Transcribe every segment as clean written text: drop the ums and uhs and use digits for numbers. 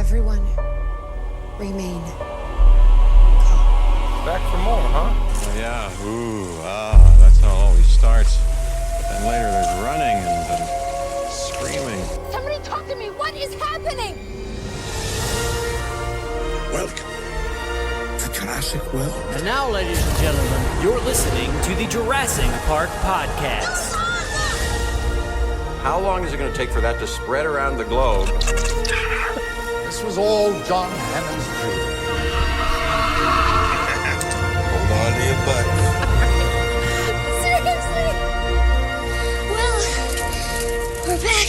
Everyone, remain calm. Back for more, huh? Oh, yeah. That's how it always starts. But then later there's running and screaming. Somebody talk to me! What is happening? Welcome to Jurassic World. And now, ladies and gentlemen, you're listening to the Jurassic Park Podcast. How long is it going to take for that to spread around the globe? This was all John Hammond's dream. Hold on to your butts. Seriously? Well, we're back.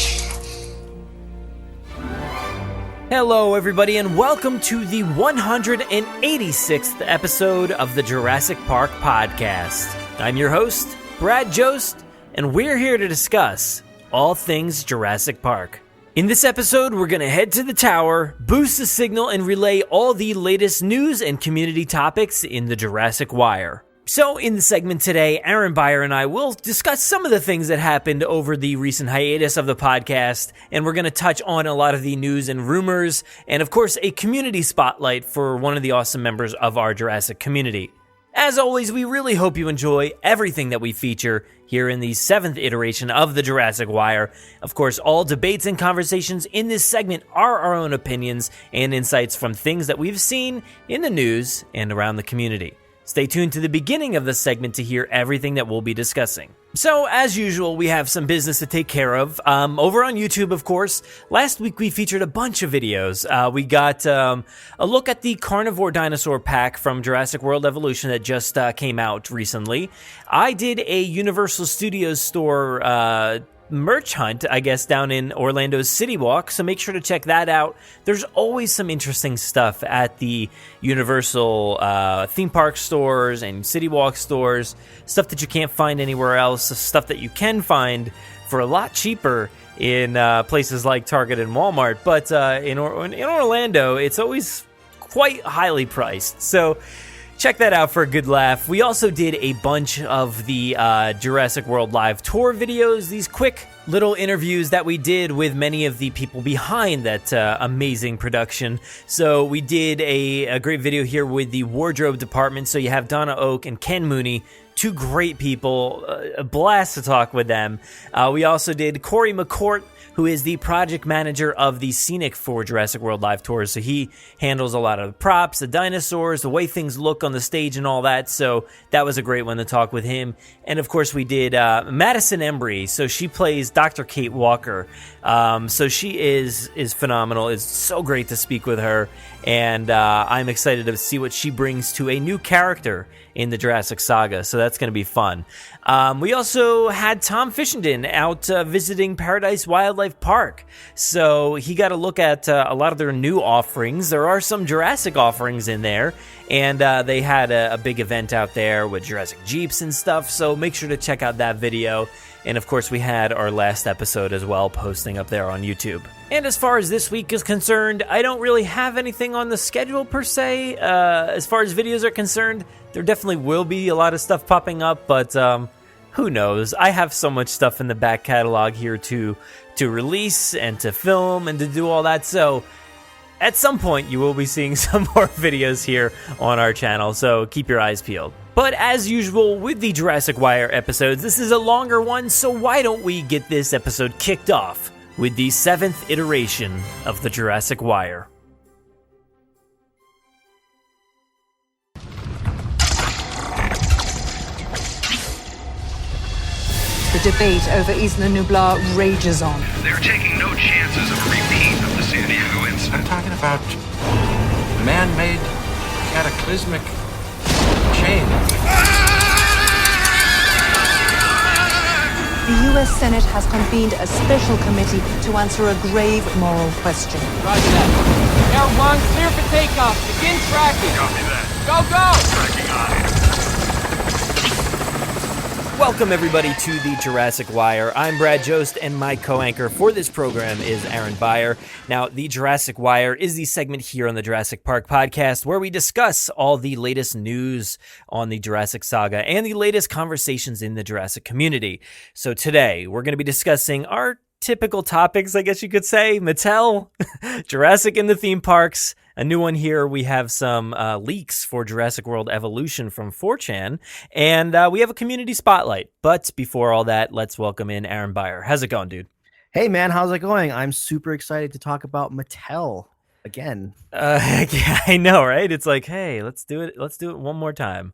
Hello, everybody, and welcome to the 186th episode of the Jurassic Park Podcast. I'm your host, Brad Jost, and we're here to discuss all things Jurassic Park. In this episode, we're going to head to the tower, boost the signal, and relay all the latest news and community topics in the Jurassic Wire. So, in the segment today, Beyer and I will discuss some of the things that happened over the recent hiatus of the podcast, and we're going to touch on a lot of the news and rumors, and of course, a community spotlight for one of the awesome members of our Jurassic community. As always, we really hope you enjoy everything that we feature here in the 7th iteration of the Jurassic Wire. Of course, all debates and conversations in this segment are our own opinions and insights from things that we've seen in the news and around the community. Stay tuned to the beginning of the segment to hear everything that we'll be discussing. So, as usual, we have some business to take care of. Over on YouTube, of course, last week we featured a bunch of videos. We got a look at the carnivore dinosaur pack from Jurassic World Evolution that just came out recently. I did a Universal Studios store merch hunt, I guess, down in Orlando's City Walk, so make sure to check that out. There's always some interesting stuff at the Universal theme park stores and City Walk stores, stuff that you can't find anywhere else, stuff that you can find for a lot cheaper in places like Target and Walmart, but in Orlando, it's always quite highly priced, so check that out for a good laugh. We also did a bunch of the Jurassic World Live Tour videos, these quick little interviews that we did with many of the people behind that amazing production. So we did a great video here with the wardrobe department. So you have Donna Oak and Ken Mooney, two great people, a blast to talk with them. We also did Corey McCourt, who is the project manager of the Scenic for Jurassic World Live Tours. So he handles a lot of the props, the dinosaurs, the way things look on the stage and all that. So that was a great one to talk with him. And of course we did Madison Embry. So she plays Dr. Kate Walker. So she is phenomenal. It's so great to speak with her. And I'm excited to see what she brings to a new character in the Jurassic Saga, so that's going to be fun. We also had Tom Fishenden out visiting Paradise Wildlife Park, so he got a look at a lot of their new offerings. There are some Jurassic offerings in there, and they had a big event out there with Jurassic Jeeps and stuff, so make sure to check out that video. And of course, we had our last episode as well posting up there on YouTube. And as far as this week is concerned, I don't really have anything on the schedule per se. As far as videos are concerned, there definitely will be a lot of stuff popping up, but who knows? I have so much stuff in the back catalog here to release and to film and to do all that, so at some point you will be seeing some more videos here on our channel, so keep your eyes peeled. But as usual with the Jurassic Wire episodes, this is a longer one, so why don't we get this episode kicked off with the 7th iteration of the Jurassic Wire. The debate over Isla Nublar rages on. They're taking no chances of a repeat of the San Diego incident. I'm talking about man-made cataclysmic change. The U.S. Senate has convened a special committee to answer a grave moral question. Roger that. Air 1, clear for takeoff. Begin tracking. Copy that. Go, go! Tracking on. Welcome, everybody, to the Jurassic Wire. I'm Brad Jost, and my co-anchor for this program is Beyer. Now, the Jurassic Wire is the segment here on the Jurassic Park Podcast where we discuss all the latest news on the Jurassic Saga and the latest conversations in the Jurassic community. So today, we're going to be discussing our typical topics, I guess you could say. Mattel, Jurassic in the theme parks. A new one here. We have some leaks for Jurassic World Evolution from 4chan, and we have a community spotlight. But before all that, let's welcome in Aaron Beyer. How's it going, dude? Hey, man, how's it going? I'm super excited to talk about Mattel again. Yeah, I know, right? It's like, hey, let's do it. Let's do it one more time.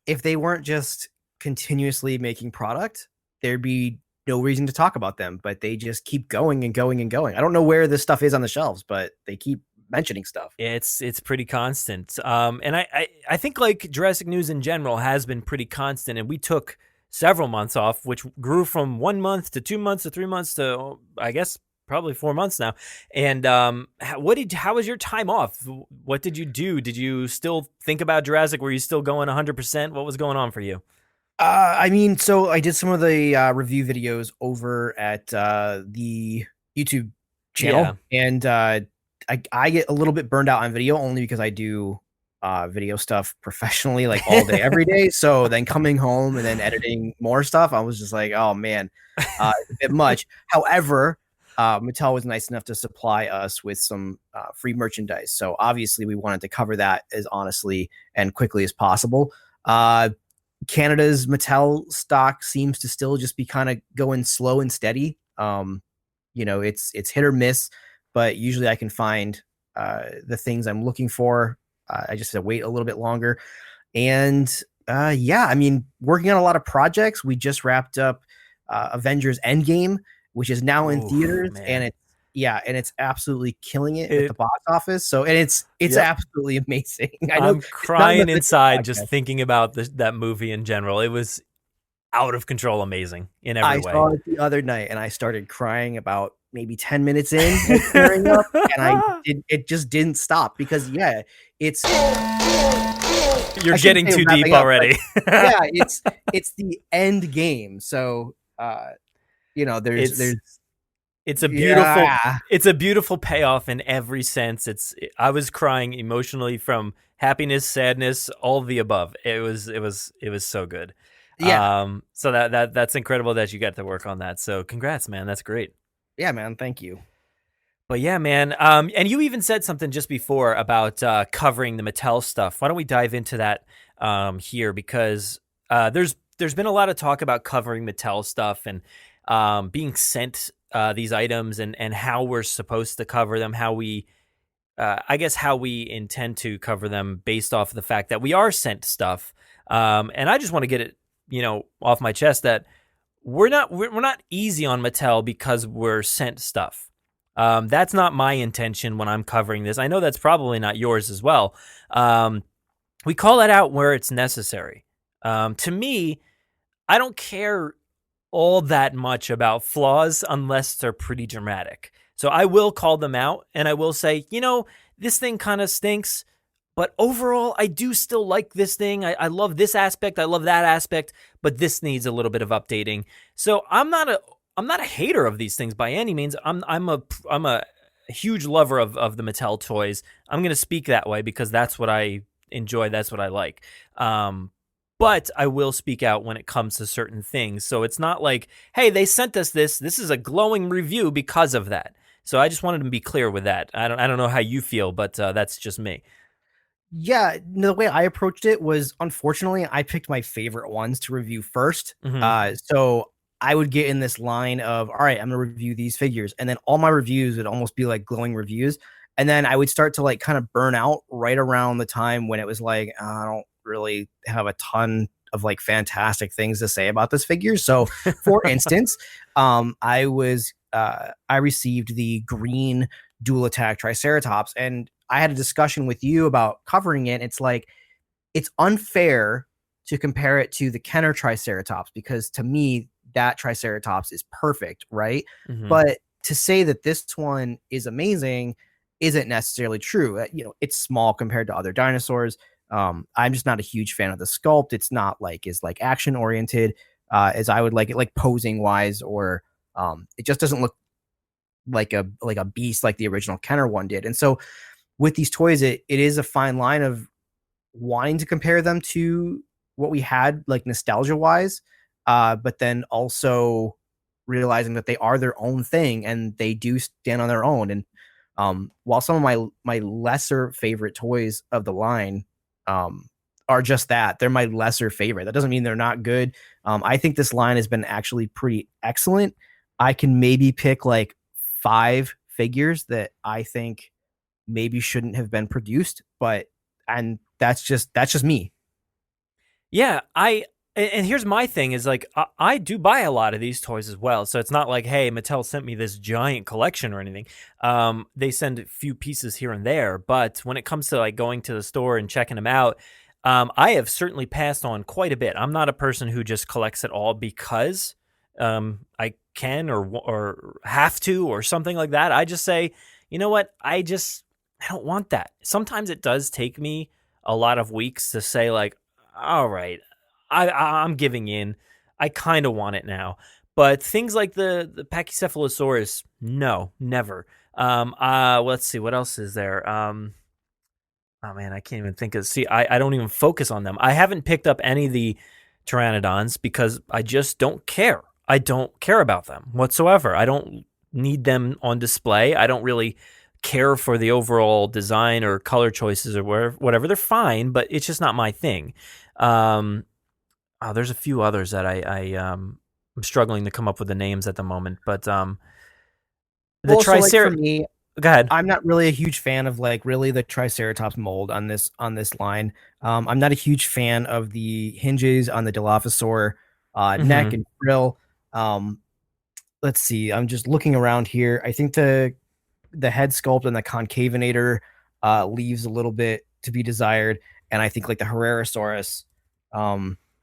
If they weren't just continuously making product, there'd be no reason to talk about them, but they just keep going and going and going. I don't know where this stuff is on the shelves, but they keep mentioning stuff. It's pretty constant. And I think like Jurassic news in general has been pretty constant, and we took several months off, which grew from 1 month to 2 months to 3 months to, I guess, probably 4 months now. And how was your time off? What did you do? Did you still think about Jurassic? Were you still going 100%? What was going on for you? So I did some of the review videos over at the YouTube channel, and I get a little bit burned out on video only because I do video stuff professionally, like all day, every day. So then coming home and then editing more stuff, I was just like, oh man, it's a bit much. However, Mattel was nice enough to supply us with some free merchandise. So obviously we wanted to cover that as honestly and quickly as possible. Canada's Mattel stock seems to still just be kind of going slow and steady. It's hit or miss, but usually I can find the things I'm looking for. I just have to wait a little bit longer. And working on a lot of projects. We just wrapped up Avengers Endgame, which is now in theaters, man. And it's absolutely killing it at the box office. So, and it's absolutely amazing. I'm crying inside just thinking about that movie in general. It was out of control, amazing in every way. I saw it the other night, and I started crying about maybe 10 minutes in, tearing up, and it just didn't stop because it's. You're getting too deep already. It's the end game. So, there's. It's a beautiful payoff in every sense. I was crying emotionally from happiness, sadness, all of the above. It was so good. Yeah. So that's incredible that you got to work on that. So congrats, man. That's great. Yeah, man. Thank you. But yeah, man. And you even said something just before about covering the Mattel stuff. Why don't we dive into that here? Because there's been a lot of talk about covering Mattel stuff and being sent these items and how we're supposed to cover them, how we intend to cover them based off of the fact that we are sent stuff. And I just want to get it, off my chest that we're not easy on Mattel because we're sent stuff. That's not my intention when I'm covering this. I know that's probably not yours as well. We call that out where it's necessary. To me, I don't care all that much about flaws unless they're pretty dramatic. So I will call them out and I will say, this thing kind of stinks, but overall I do still like this thing. I love this aspect. I love that aspect, but this needs a little bit of updating. So I'm not a hater of these things by any means. I'm a huge lover of the Mattel toys. I'm going to speak that way because that's what I enjoy. That's what I like. But I will speak out when it comes to certain things. So it's not like, hey, they sent us this. This is a glowing review because of that. So I just wanted to be clear with that. I don't know how you feel, but that's just me. Yeah, the way I approached it was, unfortunately, I picked my favorite ones to review first. Mm-hmm. So I would get in this line of, all right, I'm going to review these figures. And then all my reviews would almost be like glowing reviews. And then I would start to like kind of burn out right around the time when it was like, I don't really have a ton of like fantastic things to say about this figure. So for instance, I received the green dual attack Triceratops, and I had a discussion with you about covering it. It's like, it's unfair to compare it to the Kenner Triceratops because to me that Triceratops is perfect, right? Mm-hmm. But to say that this one is amazing isn't necessarily true. It's small compared to other dinosaurs. I'm just not a huge fan of the sculpt. It's not like is like action oriented as I would like it, like posing wise, or it just doesn't look like a beast like the original Kenner one did. And so with these toys, it is a fine line of wanting to compare them to what we had like nostalgia wise, but then also realizing that they are their own thing and they do stand on their own. And while some of my lesser favorite toys of the line are just that, they're my lesser favorite. That doesn't mean they're not good. I think this line has been actually pretty excellent. I can maybe pick like 5 figures that I think maybe shouldn't have been produced, and that's just me. Yeah, and here's my thing is like I do buy a lot of these toys as well, so it's not like, hey, Mattel sent me this giant collection or anything. They send a few pieces here and there, but when it comes to like going to the store and checking them out, I have certainly passed on quite a bit. I'm not a person who just collects it all because I can or have to or something like that. I just say, you know what, I don't want that. Sometimes it does take me a lot of weeks to say like, all right, I'm giving in. I kind of want it now. But things like the Pachycephalosaurus, no, never. Let's see, what else is there? Oh man, I can't even think of. See, I don't even focus on them. I haven't picked up any of the Pteranodons because I just don't care. I don't care about them whatsoever. I don't need them on display. I don't really care for the overall design or color choices or whatever. They're fine, but it's just not my thing. There's a few others that I'm struggling to come up with the names at the moment, but the Triceratops. Like go ahead. I'm not really a huge fan of like really the Triceratops mold on this line. I'm not a huge fan of the hinges on the Dilophosaur neck and frill. Let's see. I'm just looking around here. I think the head sculpt and the concavinator leaves a little bit to be desired, and I think like the Herrerasaurus.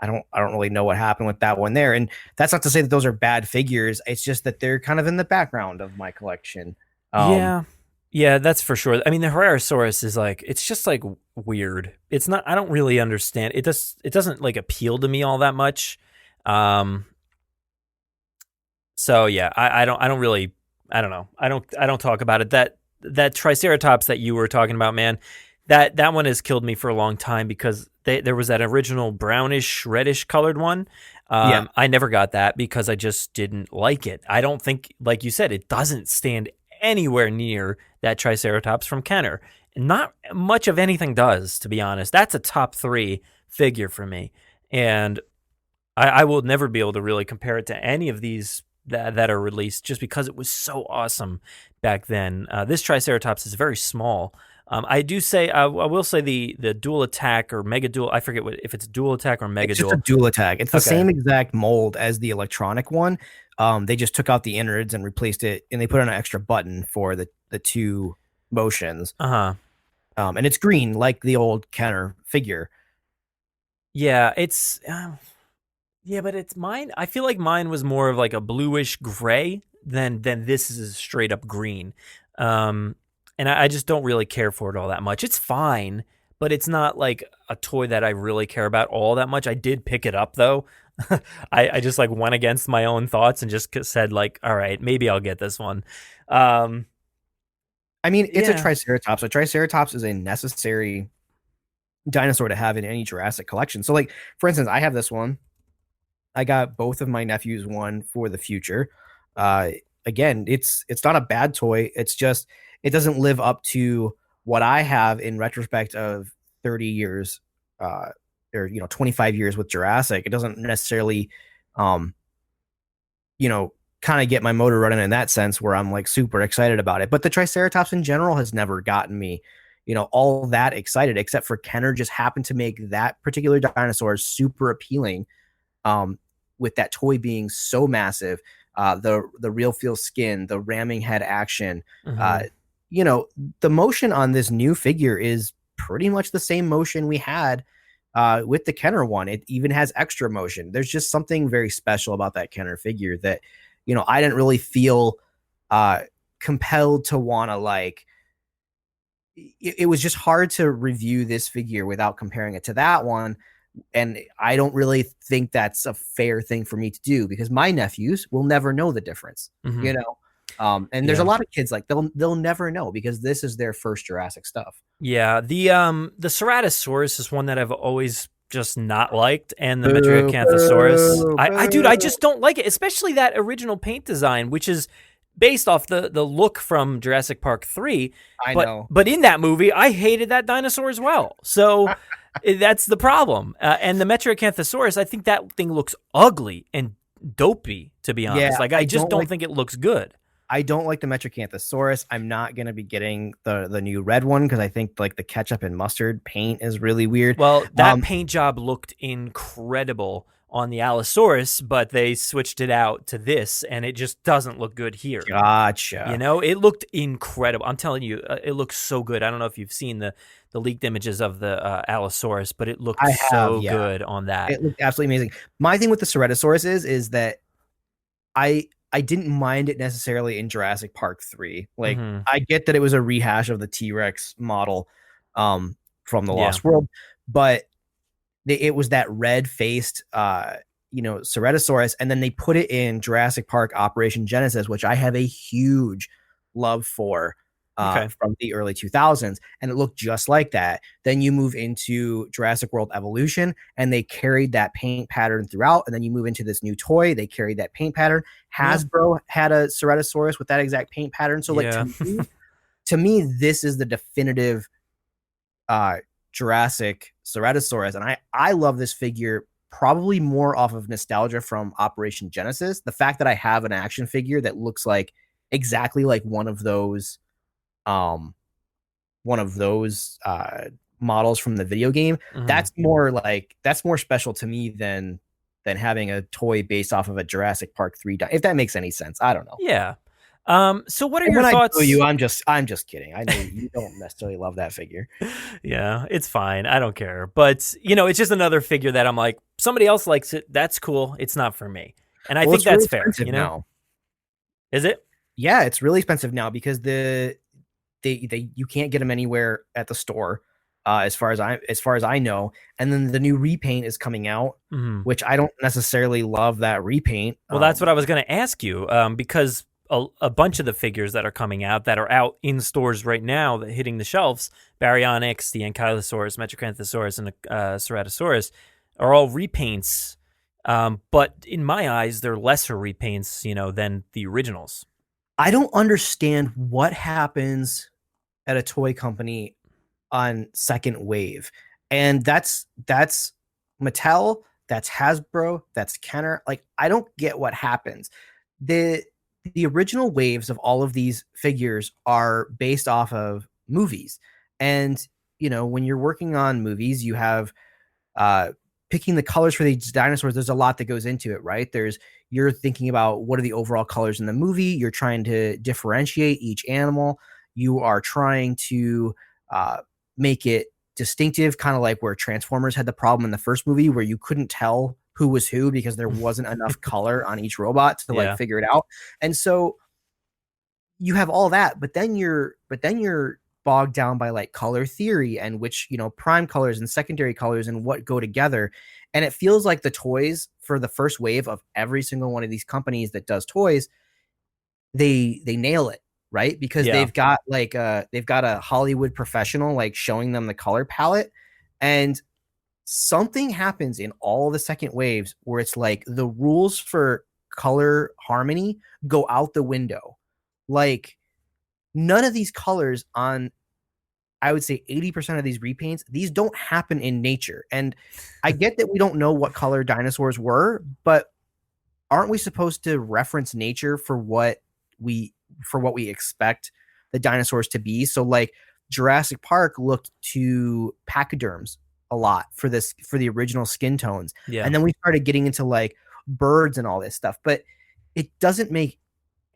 I don't really know what happened with that one there. And that's not to say that those are bad figures. It's just that they're kind of in the background of my collection. Yeah, that's for sure. I mean, the Herrerasaurus is like, it's just like weird. It's not, I don't really understand. It doesn't like appeal to me all that much. So yeah, I don't know. I don't talk about it. That Triceratops that you were talking about, man, that one has killed me for a long time because there was that original brownish, reddish colored one. I never got that because I just didn't like it. I don't think, like you said, it doesn't stand anywhere near that Triceratops from Kenner. Not much of anything does, to be honest. That's a top 3 figure for me. And I will never be able to really compare it to any of these that are released just because it was so awesome back then. This Triceratops is very small. I will say the dual attack or mega dual. I forget if it's dual attack or mega dual. It's just a dual attack. It's the same exact mold as the electronic one. They just took out the innards and replaced it, and they put on an extra button for the 2 motions. And it's green like the old Kenner figure. Yeah, it's but it's mine. I feel like mine was more of like a bluish gray than this is straight up green. And I just don't really care for it all that much. It's fine, but it's not like a toy that I really care about all that much. I did pick it up though. I just like went against my own thoughts and just said like, all right, maybe I'll get this one. I mean, it's a Triceratops. A Triceratops is a necessary dinosaur to have in any Jurassic collection. So like, for instance, I have this one. I got both of my nephews one for the future. Again, it's not a bad toy. It's just, it doesn't live up to what I have in retrospect of 30 years or 25 years with Jurassic. It doesn't necessarily kind of get my motor running in that sense where I'm like super excited about it. But the Triceratops in general has never gotten me, all that excited, except for Kenner just happened to make that particular dinosaur super appealing with that toy being so massive. The real feel skin, the ramming head action, the motion on this new figure is pretty much the same motion we had with the Kenner one. It even has extra motion. There's just something very special about that Kenner figure that, I didn't really feel compelled to want to like. It was just hard to review this figure without comparing it to that one. And I don't really think that's a fair thing for me to do because my nephews will never know the difference, and there's a lot of kids like they'll never know because this is their first Jurassic stuff. Yeah. The Ceratosaurus is one that I've always just not liked, and the Metriacanthosaurus. I just don't like it, especially that original paint design, which is based off the look from Jurassic Park 3. I know. But in that movie, I hated that dinosaur as well. So that's the problem. And the Metriacanthosaurus, I think that thing looks ugly and dopey, to be honest. Yeah, like, I just don't think it looks good. I don't like the Metriacanthosaurus. I'm not going to be getting the new red one because I think like the ketchup and mustard paint is really weird. Well, that paint job looked incredible on the Allosaurus, but they switched it out to this, and it just doesn't look good here. Gotcha. You know, it looked incredible. I'm telling you, it looks so good. I don't know if you've seen the leaked images of the Allosaurus, but it looked so good on that. It looked absolutely amazing. My thing with the Ceratosaurus is that I didn't mind it necessarily in Jurassic Park 3. Like, I get that it was a rehash of the T-Rex model from the Lost World, but it was that red-faced, Ceratosaurus, and then they put it in Jurassic Park Operation Genesis, which I have a huge love for from the early 2000s, and it looked just like that. Then you move into Jurassic World Evolution, and they carried that paint pattern throughout, and then you move into this new toy, they carried that paint pattern. Hasbro had a Ceratosaurus with that exact paint pattern, so like to me, this is the definitive Jurassic Ceratosaurus, and I love this figure probably more off of nostalgia from Operation Genesis. The fact that I have an action figure that looks like exactly like one of those models from the video game, that's more special to me than having a toy based off of a Jurassic Park 3 if that makes any sense. I don't know. Yeah. So what are your thoughts? I'm just kidding. I know you don't necessarily love that figure. Yeah, it's fine. I don't care. But, it's just another figure that I'm like, somebody else likes it. That's cool. It's not for me. And I think that's fair, now. Is it? Yeah, it's really expensive now because you can't get them anywhere at the store, as far as I know. And then the new repaint is coming out, which I don't necessarily love that repaint. Well, that's what I was going to ask you, because a bunch of the figures that are coming out that are out in stores right now that hitting the shelves, Baryonyx, the Ankylosaurus, Metriacanthosaurus, and Ceratosaurus, are all repaints. But in my eyes, they're lesser repaints, than the originals. I don't understand what happens at a toy company on second wave. And that's Mattel, that's Hasbro, that's Kenner. Like, I don't get what happens. The original waves of all of these figures are based off of movies. And, when you're working on movies, you have picking the colors for these dinosaurs. There's a lot that goes into it, right? You're thinking about what are the overall colors in the movie. You're trying to differentiate each animal. You are trying to make it distinctive, kind of like where Transformers had the problem in the first movie where you couldn't tell who was who because there wasn't enough color on each robot to figure it out. And so you have all that, but then you're bogged down by like color theory and which, prime colors and secondary colors and what go together. And it feels like the toys for the first wave of every single one of these companies that does toys, they nail it, right? Because they've got a Hollywood professional like showing them the color palette, and something happens in all the second waves where it's like the rules for color harmony go out the window. Like, none of these colors on, I would say 80% of these repaints, these don't happen in nature. And I get that we don't know what color dinosaurs were, but aren't we supposed to reference nature for what we expect the dinosaurs to be? So like Jurassic Park looked to pachyderms a lot for the original skin tones. Yeah. And then we started getting into like birds and all this stuff, but it doesn't make,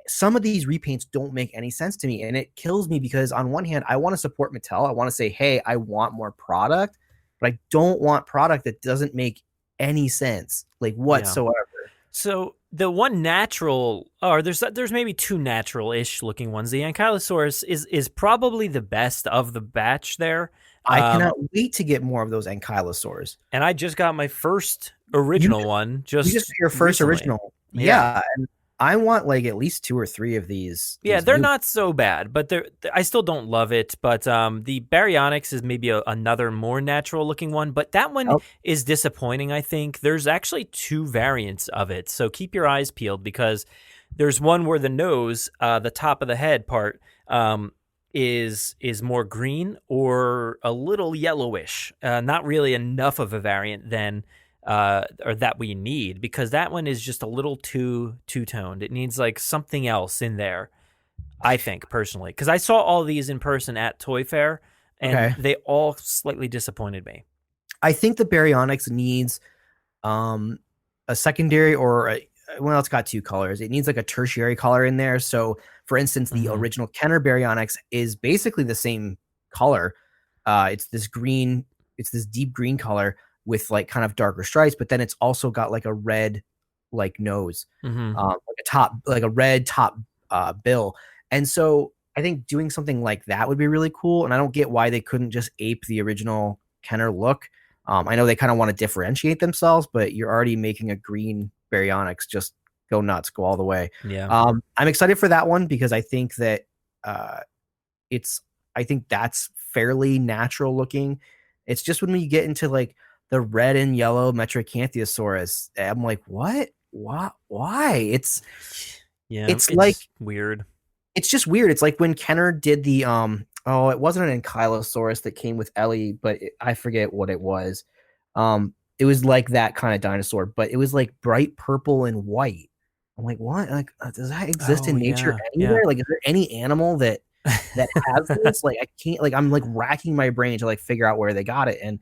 some of these repaints don't make any sense to me. And it kills me because on one hand, I want to support Mattel. I want to say, hey, I want more product, but I don't want product that doesn't make any sense, like whatsoever. Yeah. So the one natural, or there's maybe two natural-ish looking ones. The Ankylosaurus is probably the best of the batch there. I cannot wait to get more of those Ankylosaurs. And I just got my first original one. You just your first recently. Original. Yeah. And I want like at least 2 or 3 of these. Yeah, these they're new- not so bad, but I still don't love it. But the Baryonyx is maybe another more natural looking one, but that one is disappointing, I think. There's actually 2 variants of it, so keep your eyes peeled because there's one where the nose, the top of the head part, is more green or a little yellowish. Not really enough of a variant then. Or that we need, because that one is just a little too two-toned. It needs like something else in there, I think, personally, because I saw all these in person at Toy Fair and they all slightly disappointed me. I think the Baryonyx needs a secondary well, it's got 2 colors. It needs like a tertiary color in there. So for instance, the original Kenner Baryonyx is basically the same color. It's this deep green color with like kind of darker stripes, but then it's also got like a red like nose, like a red top bill. And so I think doing something like that would be really cool. And I don't get why they couldn't just ape the original Kenner look. I know they kind of want to differentiate themselves, but you're already making a green Baryonyx. Just go nuts, go all the way. Yeah. I'm excited for that one because I think that I think that's fairly natural looking. It's just when you get into like the red and yellow Metriacanthosaurus, I'm like, what? Why? It's like weird. It's just weird. It's like when Kenner did the it wasn't an Ankylosaurus that came with Ellie, but I forget what it was. It was like that kind of dinosaur, but it was like bright purple and white. I'm like, what? Like, does that exist in nature anywhere? Yeah. Like, is there any animal that has this? Like, I can't. Like, I'm like racking my brain to like figure out where they got it, and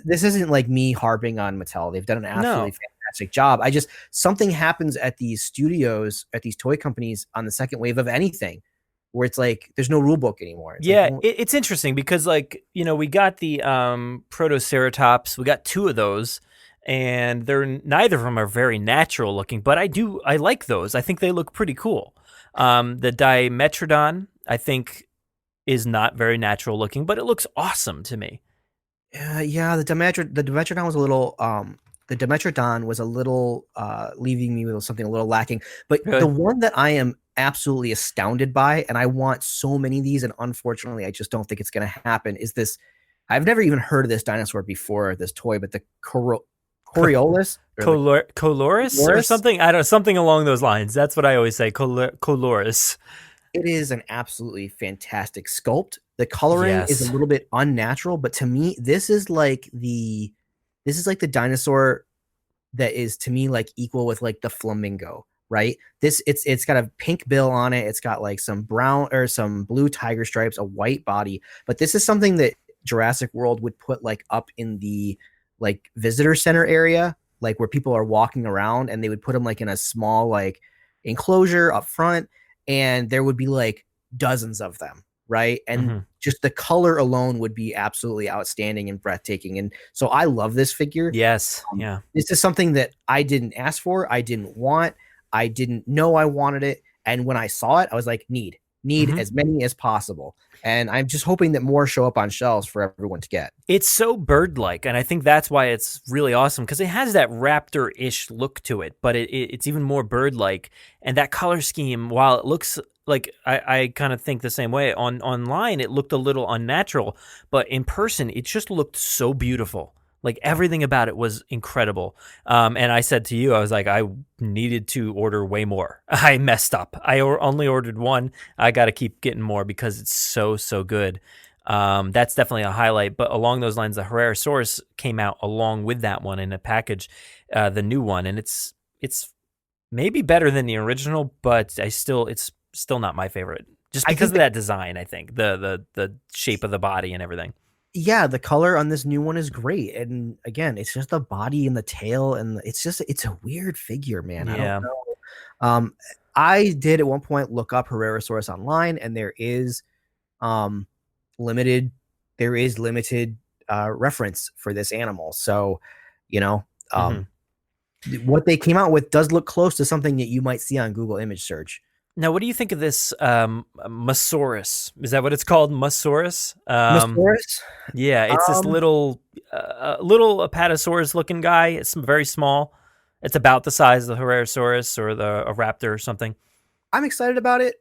this isn't like me harping on Mattel. They've done an absolutely fantastic job. Something happens at these studios, at these toy companies on the second wave of anything, where it's like there's no rule book anymore. It's interesting because like, we got the Protoceratops, we got 2 of those, and neither of them are very natural looking, but I like those. I think they look pretty cool. The Dimetrodon, I think, is not very natural looking, but it looks awesome to me. The Dimetrodon was a little leaving me with something a little lacking. But the one that I am absolutely astounded by, and I want so many of these, and unfortunately I just don't think it's going to happen, is this. I've never even heard of this dinosaur before, this toy, but the Coriolis? Coloris or something? I don't know, something along those lines. That's what I always say, Coloris. It is an absolutely fantastic sculpt. The coloring is a little bit unnatural, but to me, this is like the dinosaur that is to me like equal with like the flamingo, right? It's got a pink bill on it. It's got like some brown or some blue tiger stripes, a white body. But this is something that Jurassic World would put like up in the like visitor center area, like where people are walking around, and they would put them like in a small like enclosure up front, and there would be like dozens of them, right? And just the color alone would be absolutely outstanding and breathtaking. And so I love this figure. Yes. This is something that I didn't ask for. I didn't want. I didn't know I wanted it. And when I saw it, I was like, need as many as possible. And I'm just hoping that more show up on shelves for everyone to get. It's so bird-like, and I think that's why it's really awesome, because it has that raptor-ish look to it, but it's even more bird-like. And that color scheme, while it looks like I kind of think the same way, online it looked a little unnatural, but in person it just looked so beautiful. Like everything about it was incredible. And I said to you, I was like, I needed to order way more. I messed up. I only ordered 1. I got to keep getting more because it's so good. That's definitely a highlight. But along those lines, the Herrerasaurus came out along with that one in a package, the new one. And it's maybe better than the original, but it's still not my favorite. Just because of that design, I think. The shape of the body and everything. Yeah, the color on this new one is great. And again, it's just the body and the tail, and it's a weird figure, man. Yeah. I don't know. I did at one point look up Herrerasaurus online, and there is limited reference for this animal. So, what they came out with does look close to something that you might see on Google image search. Now, what do you think of this Mosaurus? Is that what it's called, Mosaurus? Mosaurus? Yeah, it's this little Apatosaurus-looking guy. It's very small. It's about the size of the Herrerasaurus or a raptor or something. I'm excited about it.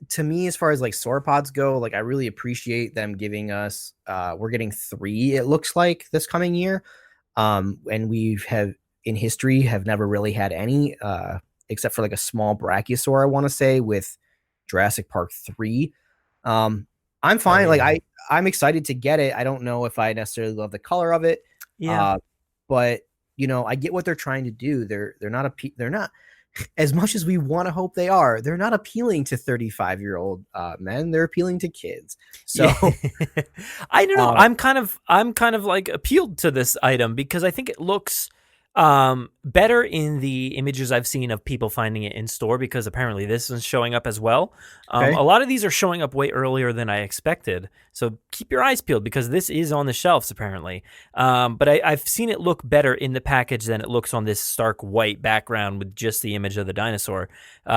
To me, as far as like sauropods go, like I really appreciate them giving us. We're getting 3. It looks like this coming year, and in history have never really had any, except for like a small brachiosaur. I want to say with Jurassic Park 3. I'm fine. Like I'm excited to get it. I don't know if I necessarily love the color of it. Yeah, but I get what they're trying to do. They're not as much as we want to hope they are. They're not appealing to 35-year-old men. They're appealing to kids. So I don't know. I'm kind of like appealed to this item because I think it looks better in the images I've seen of people finding it in store, because apparently this is showing up as well. Okay. A lot of these are showing up way earlier than I expected. So keep your eyes peeled because this is on the shelves apparently. But I've seen it look better in the package than it looks on this stark white background with just the image of the dinosaur.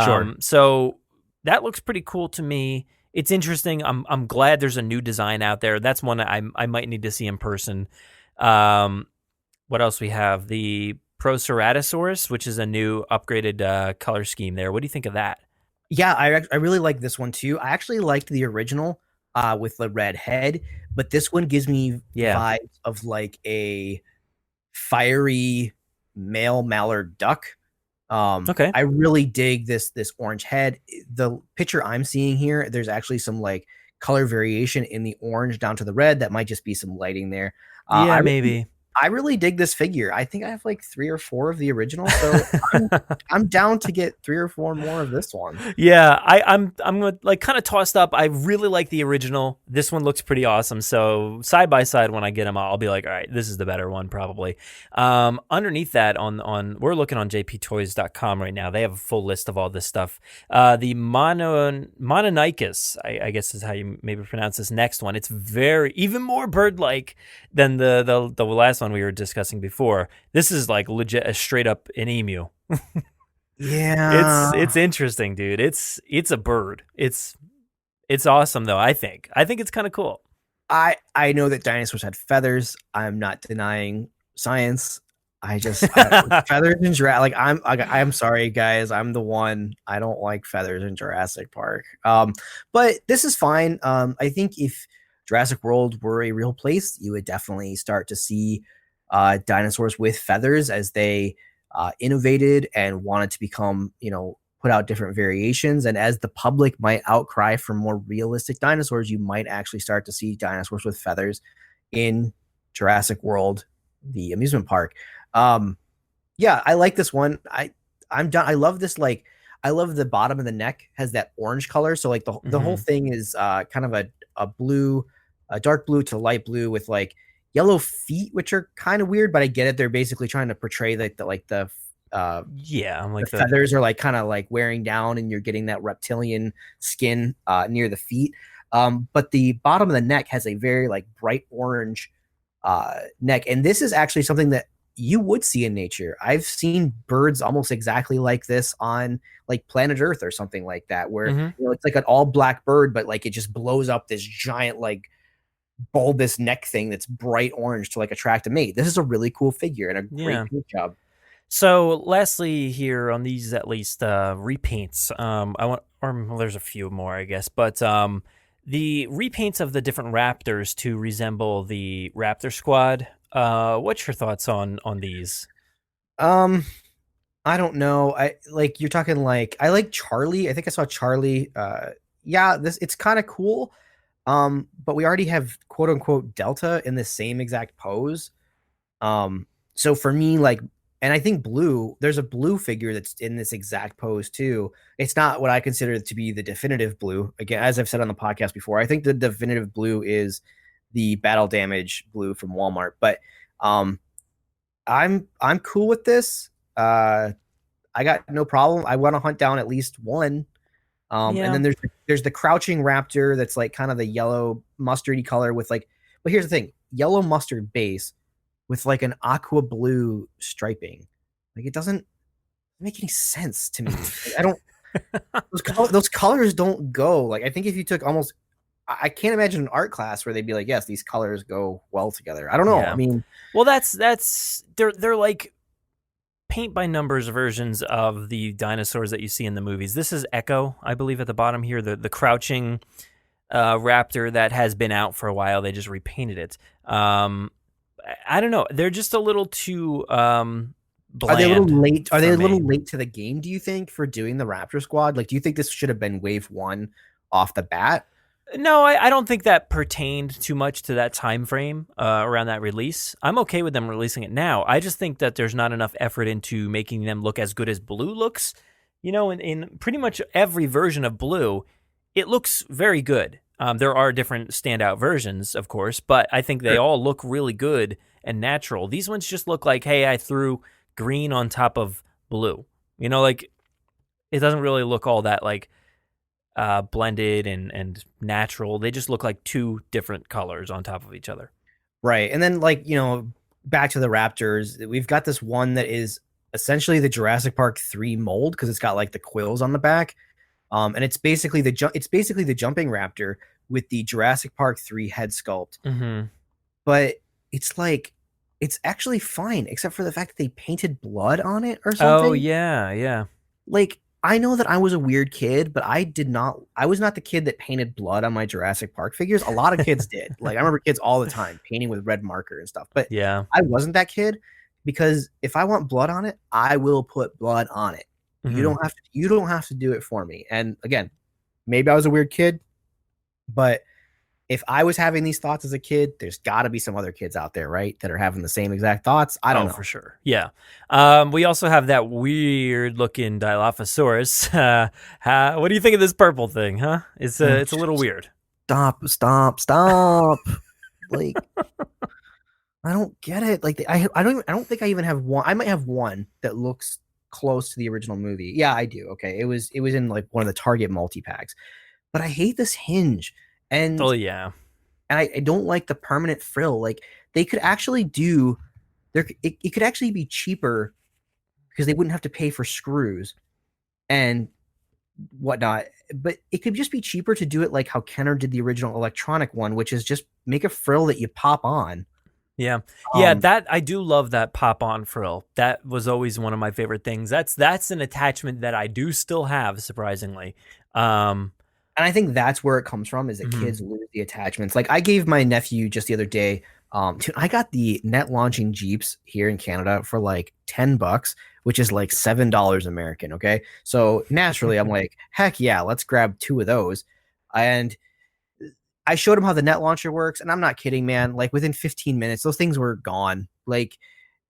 Sure. So that looks pretty cool to me. It's interesting. I'm glad there's a new design out there. That's one I might need to see in person. What else we have? The Proceratosaurus, which is a new upgraded color scheme there. What do you think of that? Yeah, I really like this one too. I actually liked the original with the red head, but this one gives me vibes of like a fiery male mallard duck. Okay. I really dig this orange head. The picture I'm seeing here, there's actually some like color variation in the orange down to the red. That might just be some lighting there. Maybe. I really dig this figure. I think I have like 3 or 4 of the original, so I'm down to get 3 or 4 more of this one. Yeah, I'm like kind of tossed up. I really like the original. This one looks pretty awesome. So side by side, when I get them, I'll be like, all right, this is the better one probably. Underneath that, on we're looking on jptoys.com right now. They have a full list of all this stuff. The Mononychus, I guess is how you maybe pronounce this next one. It's even more bird-like than the last one we were discussing before. This is like legit a straight up an emu. Yeah, it's interesting, dude. It's a bird. It's awesome though. I think it's kind of cool. I know that dinosaurs had feathers. I'm not denying science. I just feathers in Jurassic. Like I'm sorry, guys. I'm the one. I don't like feathers in Jurassic Park. But this is fine. I think if Jurassic World were a real place, you would definitely start to see dinosaurs with feathers as they innovated and wanted to become, put out different variations. And as the public might outcry for more realistic dinosaurs, you might actually start to see dinosaurs with feathers in Jurassic World, the amusement park. Yeah, I like this one. I'm done. I love this. Like, I love the bottom of the neck has that orange color. So like the whole thing is kind of a blue, a dark blue to light blue with like yellow feet, which are kind of weird, but I get it. They're basically trying to portray the feathers are like kind of like wearing down and you're getting that reptilian skin near the feet. But the bottom of the neck has a very like bright orange neck. And this is actually something that you would see in nature. I've seen birds almost exactly like this on like planet Earth or something like that, where it's like an all black bird, but like it just blows up this giant like bulbous neck thing that's bright orange to like attract a mate. This is a really cool figure and a great paint job. So lastly here on these, at least repaints, there's a few more, I guess, but the repaints of the different raptors to resemble the Raptor Squad. What's your thoughts on these? I don't know. You're talking like, I like Charlie. I think I saw Charlie. It's kind of cool. But we already have quote unquote Delta in the same exact pose. So for me, like, and I think Blue, there's a Blue figure that's in this exact pose too. It's not what I consider to be the definitive Blue. Again, as I've said on the podcast before, I think the definitive Blue is the Battle Damage Blue from Walmart. But I'm cool with this. I got no problem. I want to hunt down at least one. And then there's the crouching raptor that's like kind of the yellow mustardy color with like, but here's the thing, yellow mustard base with like an aqua blue striping. Like it doesn't make any sense to me. Like, I don't, those colors don't go. Like, I think if you took I can't imagine an art class where they'd be like, yes, these colors go well together. I don't know. Yeah. I mean, well, that's they're like paint by numbers versions of the dinosaurs that you see in the movies. This is Echo, I believe, at the bottom here, the crouching raptor that has been out for a while. They just repainted it. I don't know. They're just a little too bland. Are they a little late? Are they a little late to the game, do you think, for doing the Raptor Squad? Like, do you think this should have been wave 1 off the bat? No, I don't think that pertained too much to that time frame around that release. I'm okay with them releasing it now. I just think that there's not enough effort into making them look as good as Blue looks. You know, in pretty much every version of Blue, it looks very good. There are different standout versions, of course, but I think they all look really good and natural. These ones just look like, hey, I threw green on top of blue. You know, like, it doesn't really look all that, like, blended and natural. They just look like two different colors on top of each other. Right. And then, like, you know, back to the Raptors, we've got this one that is essentially the Jurassic Park 3 mold because it's got like the quills on the back. And it's basically the jumping raptor with the Jurassic Park 3 head sculpt. Mm-hmm. But it's like, it's actually fine, except for the fact that they painted blood on it or something. Oh, yeah. Like, I know that I was a weird kid, but I was not the kid that painted blood on my Jurassic Park figures. A lot of kids did. Like, I remember kids all the time painting with red marker and stuff. But yeah, I wasn't that kid because if I want blood on it, I will put blood on it. Mm-hmm. You don't have to do it for me. And again, maybe I was a weird kid, but if I was having these thoughts as a kid, there's got to be some other kids out there, right, that are having the same exact thoughts. I don't know for sure. Yeah. We also have that weird looking Dilophosaurus. What do you think of this purple thing? Huh? It's a little weird. Stop. Like, I don't get it. Like, I don't think I even have one. I might have one that looks close to the original movie. Yeah, I do. Okay, it was in like one of the Target multi-packs, but I hate this hinge. And oh yeah, and I don't like the permanent frill. Like, they could actually do there. It could actually be cheaper because they wouldn't have to pay for screws and whatnot. But it could just be cheaper to do it like how Kenner did the original electronic one, which is just make a frill that you pop on. Yeah. That I do love that pop on frill. That was always one of my favorite things. That's an attachment that I do still have, surprisingly. And I think that's where it comes from, is that kids lose the attachments. Like, I gave my nephew just the other day, dude, I got the net launching Jeeps here in Canada for like $10, which is like $7 American. Okay. So naturally I'm like, heck yeah, let's grab 2 of those. And I showed him how the net launcher works. And I'm not kidding, man. Like, within 15 minutes, those things were gone. Like,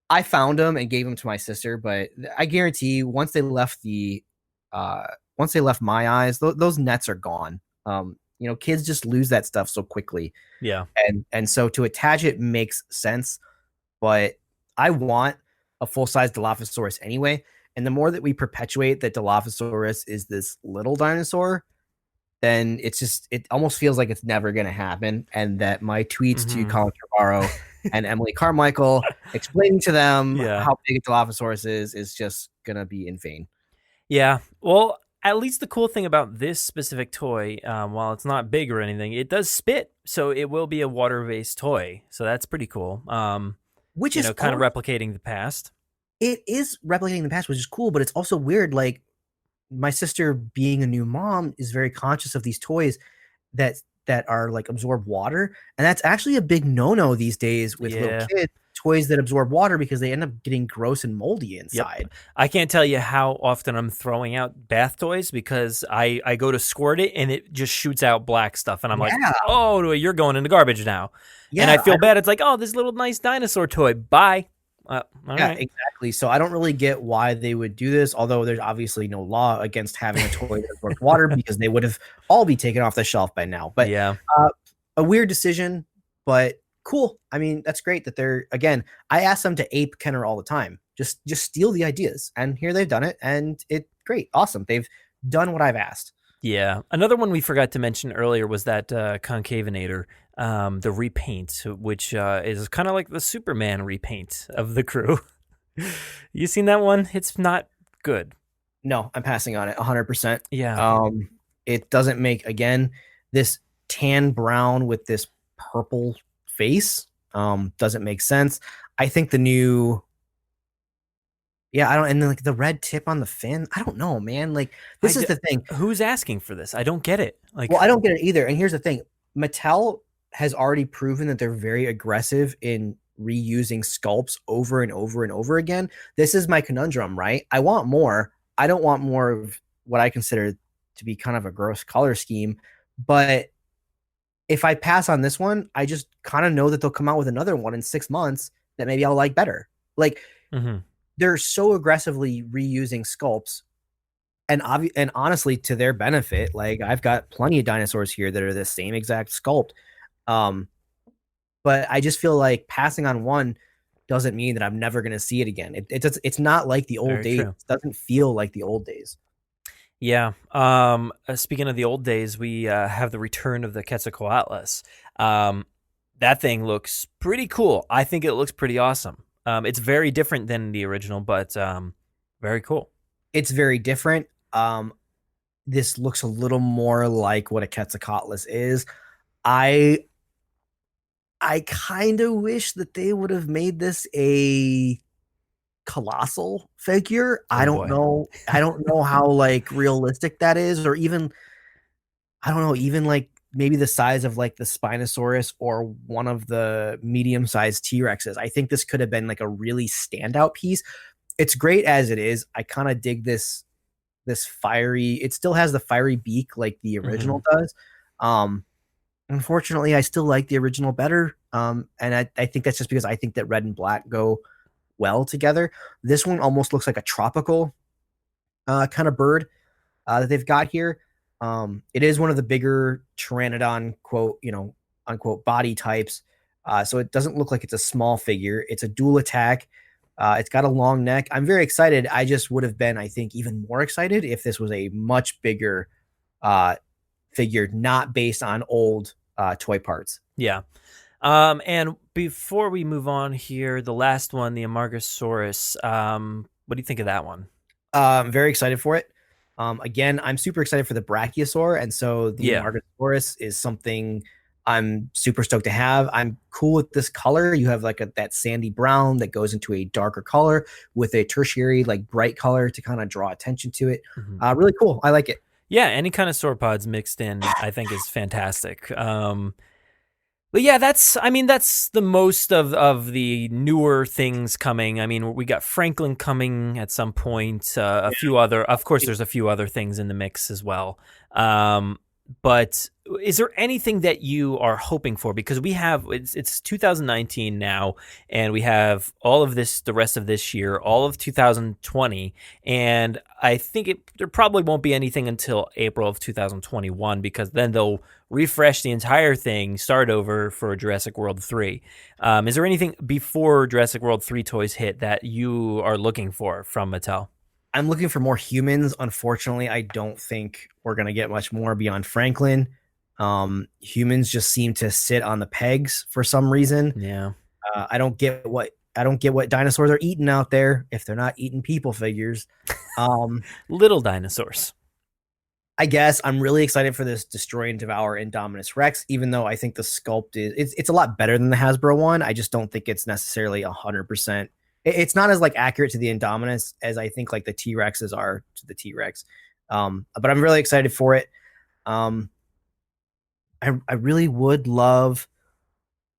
I found them and gave them to my sister, but I guarantee once they left my eyes, those nets are gone. You know, kids just lose that stuff so quickly. Yeah. And so to attach it makes sense, but I want a full-size Dilophosaurus anyway. And the more that we perpetuate that Dilophosaurus is this little dinosaur, then it almost feels like it's never going to happen. And that my tweets to Colin Trevorrow and Emily Carmichael explaining to them how big a Dilophosaurus is just going to be in vain. Yeah. Well, at least the cool thing about this specific toy, while it's not big or anything, it does spit. So it will be a water-based toy. So that's pretty cool. Which is kind of replicating the past. It is replicating the past, which is cool, but it's also weird. Like, my sister, being a new mom, is very conscious of these toys that are like absorb water. And that's actually a big no-no these days with little kids. Toys that absorb water, because they end up getting gross and moldy inside. Yep. I can't tell you how often I'm throwing out bath toys because I go to squirt it and it just shoots out black stuff. And I'm like, oh, you're going in the garbage now. Yeah, and I feel bad. It's like, oh, this little nice dinosaur toy. Bye. All right. Exactly. So I don't really get why they would do this, although there's obviously no law against having a toy that absorbs water because they would have all be taken off the shelf by now. But a weird decision, but cool. I mean, that's great that they're, again, I ask them to ape Kenner all the time. Just steal the ideas. And here they've done it. And it's great. Awesome. They've done what I've asked. Yeah. Another one we forgot to mention earlier was that Concavenator, the repaint, which is kind of like the Superman repaint of the crew. You seen that one? It's not good. No, I'm passing on it 100%. Yeah. It doesn't make, again, this tan brown with this purple face doesn't make sense. I think the new Yeah, I don't, and then like the red tip on the fin. I don't know, man. Like this is the thing. Who's asking for this? I don't get it. Like, Well, I don't get it either. And here's the thing: Mattel has already proven that they're very aggressive in reusing sculpts over and over and over again. This is my conundrum, right? I want more. I don't want more of what I consider to be kind of a gross color scheme. But if I pass on this one, I just kind of know that they'll come out with another one in 6 months that maybe I'll like better. Like they're so aggressively reusing sculpts. And honestly, to their benefit, like I've got plenty of dinosaurs here that are the same exact sculpt. But I just feel like passing on one doesn't mean that I'm never going to see it again. It's not like the old days. It doesn't feel like the old days. Yeah. Speaking of the old days, we have the return of the Quetzalcoatlus. That thing looks pretty cool. I think it looks pretty awesome. It's very different than the original, but very cool. It's very different. This looks a little more like what a Quetzalcoatlus is. I kind of wish that they would have made this a colossal figure. I don't know. I don't know how like realistic that is, or even I don't know, even like maybe the size of like the Spinosaurus or one of the medium-sized T-Rexes. I think this could have been like a really standout piece. It's great as it is. I kind of dig this fiery. It still has the fiery beak like the original does. Unfortunately, I still like the original better. And I think that's just because I think that red and black go well together. This one almost looks like a tropical kind of bird that they've got here. It is one of the bigger Pteranodon quote, unquote body types. So it doesn't look like it's a small figure. It's a dual attack. It's got a long neck. I'm very excited. I just would have been, I think, even more excited if this was a much bigger figure, not based on old toy parts. Yeah. And before we move on here, the last one, the Amargasaurus, what do you think of that one? I'm very excited for it. Again, I'm super excited for the Brachiosaur, and so the Amargasaurus is something I'm super stoked to have. I'm cool with this color. You have like that sandy brown that goes into a darker color with a tertiary like bright color to kind of draw attention to it. Really cool. I like it. Yeah, any kind of sauropods mixed in, I think, is fantastic. But yeah, that's the most of the newer things coming. I mean, we got Franklin coming at some point. A few other, of course, there's a few other things in the mix as well. But is there anything that you are hoping for? Because we have it's 2019 now, and we have all of this, the rest of this year, all of 2020, and I think there probably won't be anything until April of 2021, because then they'll refresh the entire thing, start over for Jurassic World 3. Is there anything before Jurassic World 3 toys hit that you are looking for from Mattel? I'm looking for more humans. Unfortunately, I don't think we're going to get much more beyond Franklin. Humans just seem to sit on the pegs for some reason. Yeah. I don't get what dinosaurs are eating out there if they're not eating people figures. Little dinosaurs. I guess I'm really excited for this Destroy and Devour Indominus Rex, even though I think the sculpt it's a lot better than the Hasbro one. I just don't think it's necessarily 100%. It's not as like accurate to the Indominus as I think like the T-Rexes are to the T-Rex. But I'm really excited for it. I really would love,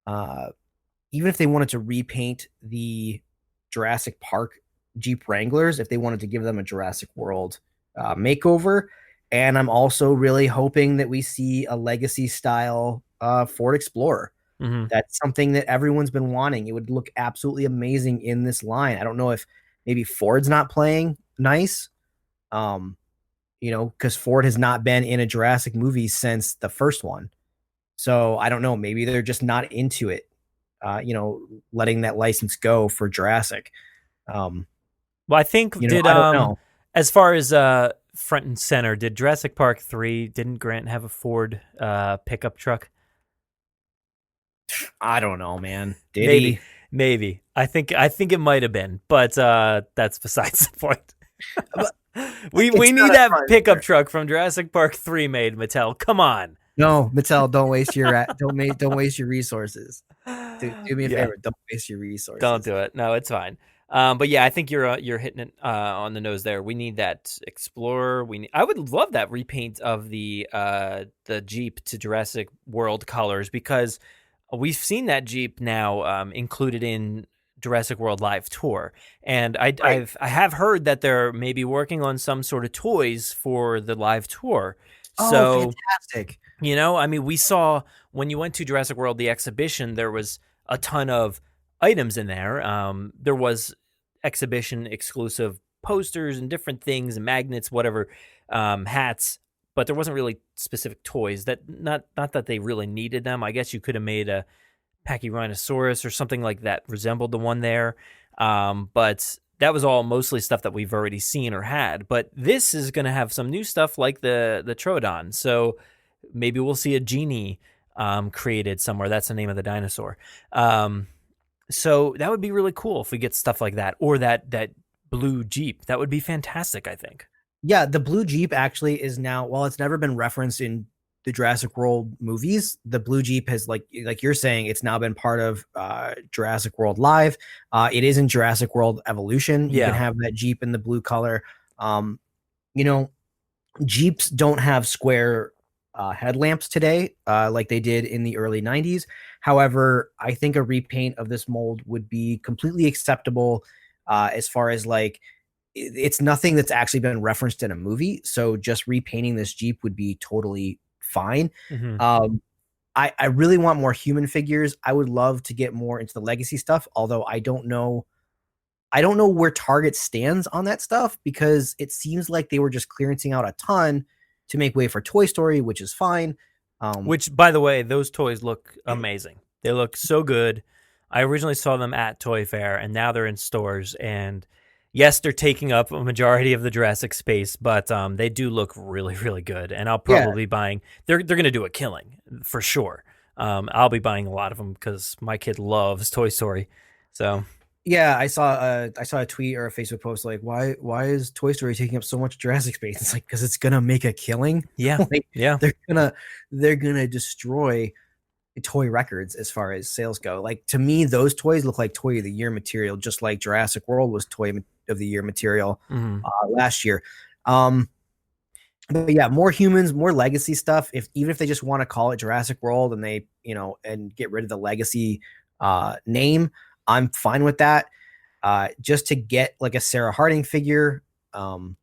even if they wanted to repaint the Jurassic Park Jeep Wranglers, if they wanted to give them a Jurassic World makeover. And I'm also really hoping that we see a legacy style Ford Explorer. That's something that everyone's been wanting. It would look absolutely amazing in this line. I don't know if maybe Ford's not playing nice, because Ford has not been in a Jurassic movie since the first one. So I don't know. Maybe they're just not into it, letting that license go for Jurassic. Well, I think I don't know. As far as front and center, did Jurassic Park 3, didn't Grant have a Ford pickup truck? I don't know, man. Maybe. I think it might have been, but that's besides the point. we need that pickup truck from Jurassic Park 3 made, Mattel. Come on. No, Mattel, don't waste your don't waste your resources. Do me a favor. Don't waste your resources. Don't do it. No, it's fine. But yeah, I think you're hitting it on the nose there. We need that Explorer. I would love that repaint of the Jeep to Jurassic World colors, because we've seen that Jeep now included in Jurassic World Live Tour, and I have heard that they're maybe working on some sort of toys for the live tour. So fantastic! I mean, we saw when you went to Jurassic World the exhibition, there was a ton of items in there. There was exhibition exclusive posters and different things and magnets, whatever, hats, but there wasn't really specific toys. That not that they really needed them. I guess you could have made a Pachyrhinosaurus or something like that resembled the one there, but that was all mostly stuff that we've already seen or had. But this is going to have some new stuff like the Troodon, so maybe we'll see a genie created somewhere. That's the name of the dinosaur. So that would be really cool if we get stuff like that, or that blue Jeep. That would be fantastic, I think. Yeah, the blue Jeep actually is now, while it's never been referenced in the Jurassic World movies, the blue Jeep has, like you're saying, it's now been part of Jurassic World Live. It is in Jurassic World Evolution. You can have that Jeep in the blue color. Jeeps don't have square headlamps today like they did in the early 90s. However, I think a repaint of this mold would be completely acceptable as far as it's nothing that's actually been referenced in a movie. So just repainting this Jeep would be totally fine. Mm-hmm. I really want more human figures. I would love to get more into the legacy stuff, although I don't know where Target stands on that stuff, because it seems like they were just clearancing out a ton to make way for Toy Story, which is fine. Which, by the way, those toys look amazing. They look so good. I originally saw them at Toy Fair, and now they're in stores. And yes, they're taking up a majority of the Jurassic space, but they do look really, really good. And I'll probably be buying. They're going to do a killing for sure. I'll be buying a lot of them because my kid loves Toy Story. So. Yeah, I saw a tweet or a Facebook post like, why is Toy Story taking up so much Jurassic space? It's like, because it's gonna make a killing. Yeah, yeah. They're gonna destroy toy records as far as sales go. Like, to me, those toys look like Toy of the Year material, just like Jurassic World was Toy of the Year material last year. But yeah, more humans, more legacy stuff. Even if they just want to call it Jurassic World and they and get rid of the legacy name, I'm fine with that. Just to get like a Sarah Harding figure, or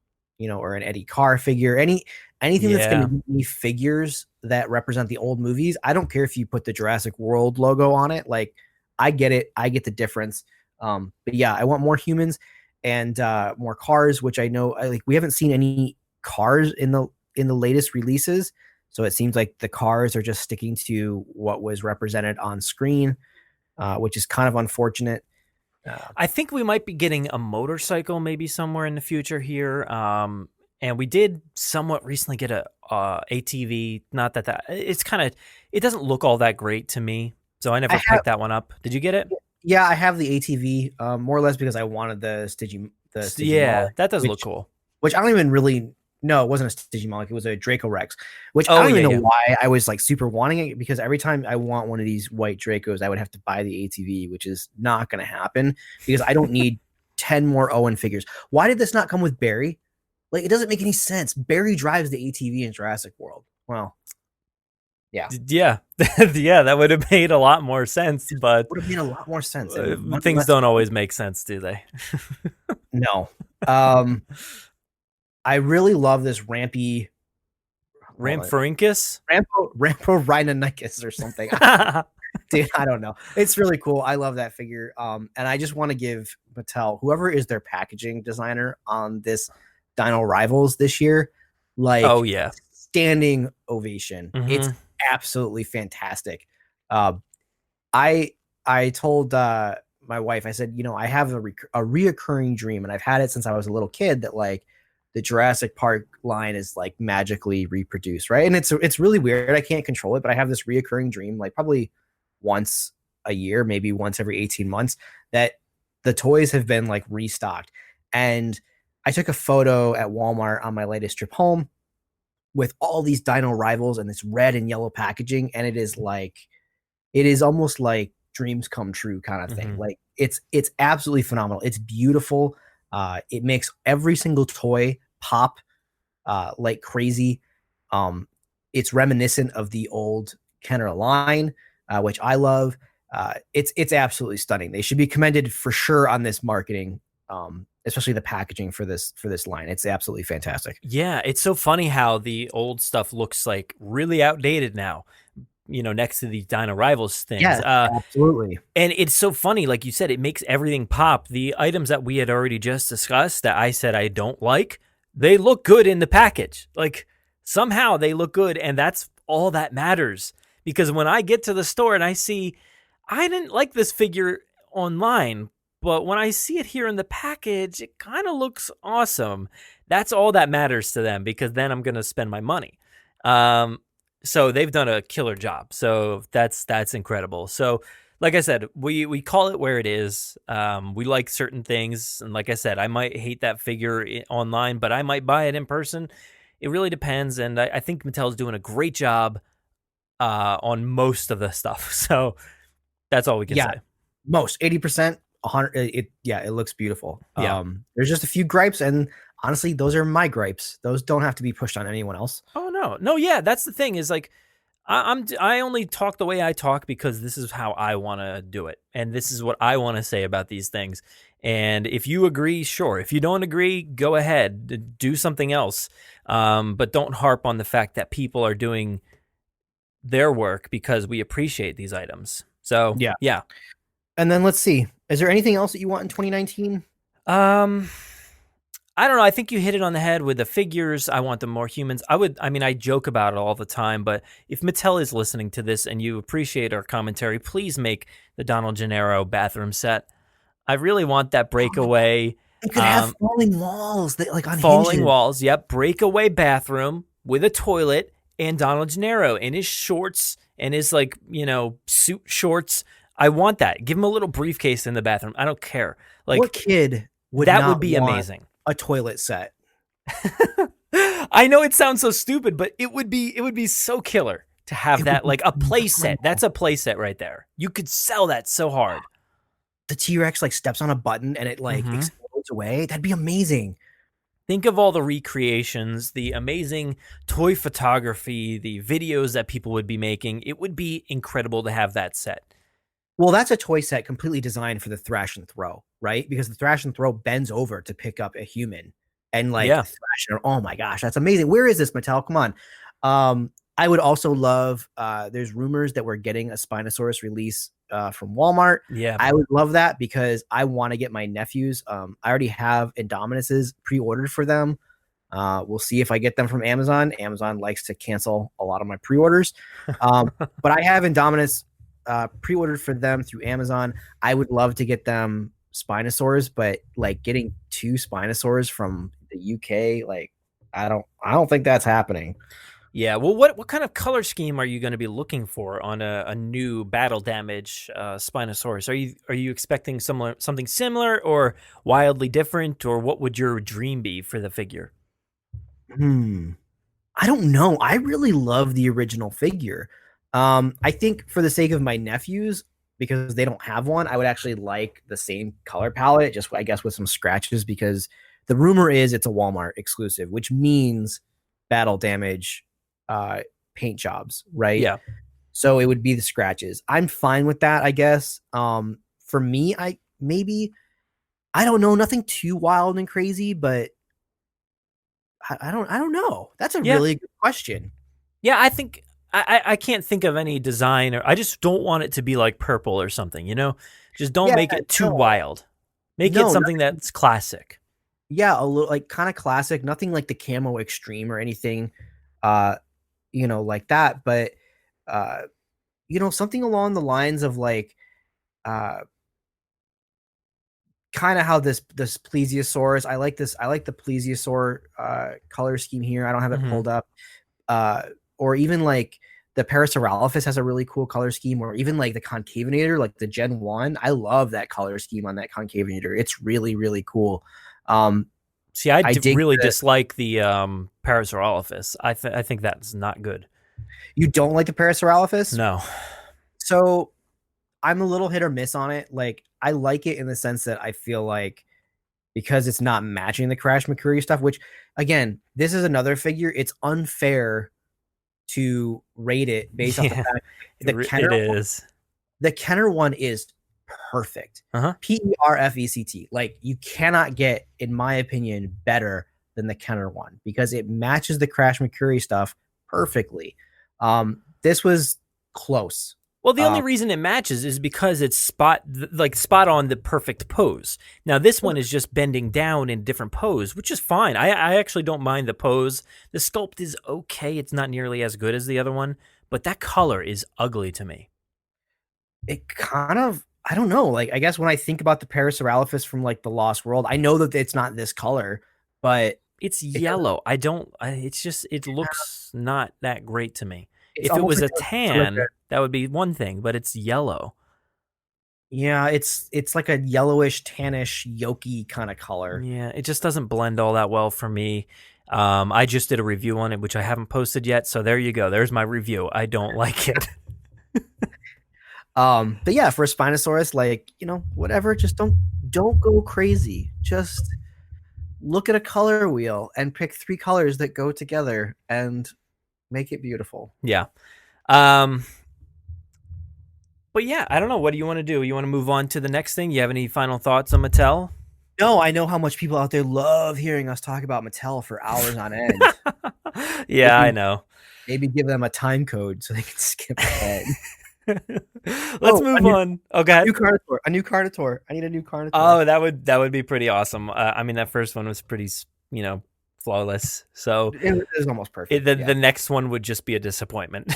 an Eddie Carr figure, anything that's going to give me figures that represent the old movies. I don't care if you put the Jurassic World logo on it. Like, I get it. I get the difference. But yeah, I want more humans and more cars, which I know we haven't seen any cars in the latest releases. So it seems like the cars are just sticking to what was represented on screen. Which is kind of unfortunate. I think we might be getting a motorcycle maybe somewhere in the future here. And we did somewhat recently get a ATV. Not that it's it doesn't look all that great to me. So I never picked that one up. Did you get it? Yeah, I have the ATV more or less because I wanted the Stigi. Yeah, that does look cool. Which I don't even really. No, it wasn't a Stygimoloch. It was a Draco Rex, which I don't even know why I was super wanting it, because every time I want one of these white Dracos, I would have to buy the ATV, which is not going to happen because I don't need 10 more Owen figures. Why did this not come with Barry? Like, it doesn't make any sense. Barry drives the ATV in Jurassic World. Well, yeah. Yeah. Yeah, that would have made a lot more sense, but would have made a lot more sense. Things don't always make sense, do they? No. I really love this Rampy Ramphorinkus? Ramporhininicus or something. Dude, I don't know. It's really cool. I love that figure. And I just want to give Mattel, whoever is their packaging designer on this Dino Rivals this year, standing ovation. Mm-hmm. It's absolutely fantastic. I told my wife, I said, I have a reoccurring dream, and I've had it since I was a little kid, that the Jurassic Park line is magically reproduced, right? And it's really weird. I can't control it, but I have this reoccurring dream, probably once a year, maybe once every 18 months, that the toys have been restocked. And I took a photo at Walmart on my latest trip home with all these Dino Rivals and this red and yellow packaging, and it is almost like dreams come true kind of thing. Like it's absolutely phenomenal. It's beautiful. It makes every single toy pop like crazy. It's reminiscent of the old Kenner line, which I love. It's absolutely stunning. They should be commended for sure on this marketing, especially the packaging for this line. It's absolutely fantastic. Yeah, it's so funny how the old stuff looks like really outdated now, next to these Dino Rivals things. Yeah, absolutely. And it's so funny, like you said, it makes everything pop. The items that we had already just discussed that I said I don't like, they look good in the package. Like somehow they look good, and that's all that matters. Because when I get to the store and I see, I didn't like this figure online, but when I see it here in the package, it kind of looks awesome. That's all that matters to them, because then I'm going to spend my money. So they've done a killer job. So that's incredible. So like I said, we call it where it is. We like certain things. And like I said, I might hate that figure online, but I might buy it in person. It really depends. And I think Mattel's doing a great job on most of the stuff. So that's all we can say. Most 80%, 100. It looks beautiful. Yeah. There's just a few gripes, and honestly, those are my gripes. Those don't have to be pushed on anyone else. Oh no. Yeah, that's the thing is like, I only talk the way I talk because this is how I want to do it. And this is what I want to say about these things. And if you agree, sure. If you don't agree, go ahead, do something else. But don't harp on the fact that people are doing their work because we appreciate these items. So yeah. And then let's see. Is there anything else that you want in 2019? I don't know. I think you hit it on the head with the figures. I want them more humans. I joke about it all the time, but if Mattel is listening to this and you appreciate our commentary, please make the Donald Gennaro bathroom set. I really want that breakaway. You could have falling walls, like on falling hinges. walls. Yep. Breakaway bathroom with a toilet and Donald Gennaro in his shorts and his suit shorts. I want that. Give him a little briefcase in the bathroom. I don't care. Like, what kid would that not would be want amazing. A toilet set. I know it sounds so stupid, but it would be so killer to have that, like a play set. That's a play set right there. You could sell that so hard. The T-Rex like steps on a button and it explodes away. That'd be amazing. Think of all the recreations, the amazing toy photography, the videos that people would be making. It would be incredible to have that set. Well, that's a toy set completely designed for the thrash and throw, right? Because the thrash and throw bends over to pick up a human and thrash and, oh my gosh, that's amazing. Where is this, Mattel? Come on. I would also love, there's rumors that we're getting a Spinosaurus release from Walmart. Yeah. I would love that because I want to get my nephews. I already have Indominuses pre-ordered for them. We'll see if I get them from Amazon. Amazon likes to cancel a lot of my pre-orders. But I have Indominus pre-ordered for them through Amazon. I would love to get them Spinosaurs, but like getting 2 Spinosaurs from the UK, like I don't think that's happening. Yeah, well, what kind of color scheme are you going to be looking for on a new battle damage Spinosaurus? Are you expecting something similar or wildly different, or what would your dream be for the figure? I don't know. I really love the original figure. I think for the sake of my nephews, because they don't have one, I would actually like the same color palette, just I guess with some scratches, because the rumor is it's a Walmart exclusive, which means battle damage paint jobs, right? Yeah. So it would be the scratches. I'm fine with that, I guess. For me, I don't know, nothing too wild and crazy, but I don't know. That's a really good question. Yeah, I think I can't think of any design, or I just don't want it to be like purple or something, Just don't make it too wild. Make it something that's classic. Yeah, a little like kind of classic, nothing like the camo extreme or anything like that, but something along the lines of like kind of how this plesiosaurus, I like the plesiosaur color scheme here. I don't have it pulled up. Or even like the Parasaurolophus has a really cool color scheme, or even like the Concavinator, like the Gen 1. I love that color scheme on that Concavinator. It's really, really cool. See, I really dislike the Parasaurolophus. I think that's not good. You don't like the Parasaurolophus? No. So I'm a little hit or miss on it. Like, I like it in the sense that I feel like because it's not matching the Crash McCurry stuff, which again, this is another figure. It's unfair to rate it based off the fact the Kenner one is perfect. Perfect. Like, you cannot get, in my opinion, better than the Kenner one because it matches the Crash McCurry stuff perfectly. This was close. Well, the only reason it matches is because it's spot on the perfect pose. Now, this one is just bending down in different pose, which is fine. I actually don't mind the pose. The sculpt is okay. It's not nearly as good as the other one, but that color is ugly to me. It kind of, I don't know. Like, I guess when I think about the Parasaurolophus from like the Lost World, I know that it's not this color, but it's yellow. It looks not that great to me. If it was a tan, that would be one thing, but it's yellow. Yeah, it's like a yellowish, tannish, yolky kind of color. Yeah, it just doesn't blend all that well for me. I just did a review on it, which I haven't posted yet. So there you go. There's my review. I don't like it. But yeah, for a Spinosaurus, like, whatever, just don't go crazy. Just look at a color wheel and pick 3 colors that go together and make it beautiful. Yeah. But yeah, I don't know. What do you want to do? You want to move on to the next thing? You have any final thoughts on Mattel? No, I know how much people out there love hearing us talk about Mattel for hours on end. Yeah, I know. Maybe give them a time code so they can skip ahead. Let's move on. Oh, go ahead. A new Carnotaur. I need a new Carnotaur. Oh, that would be pretty awesome. I mean, that first one was pretty, flawless. So it was almost perfect. The next one would just be a disappointment.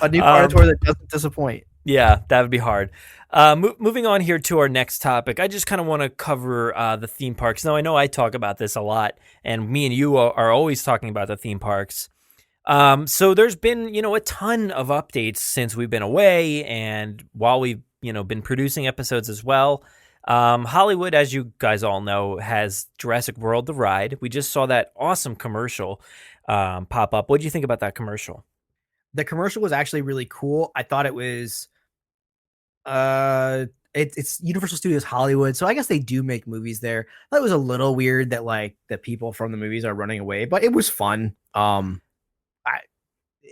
A new Carnotaur that doesn't disappoint. Yeah, that would be hard. Moving on here to our next topic, I just kind of want to cover the theme parks. Now, I know I talk about this a lot, and me and you are always talking about the theme parks. So there's been, a ton of updates since we've been away, and while we've, been producing episodes as well. Hollywood, as you guys all know, has Jurassic World the ride. We just saw that awesome commercial pop up. What do you think about that commercial? The commercial was actually really cool. I thought it was it's Universal Studios Hollywood, so I guess they do make movies there. That was a little weird that like the people from the movies are running away, but it was fun.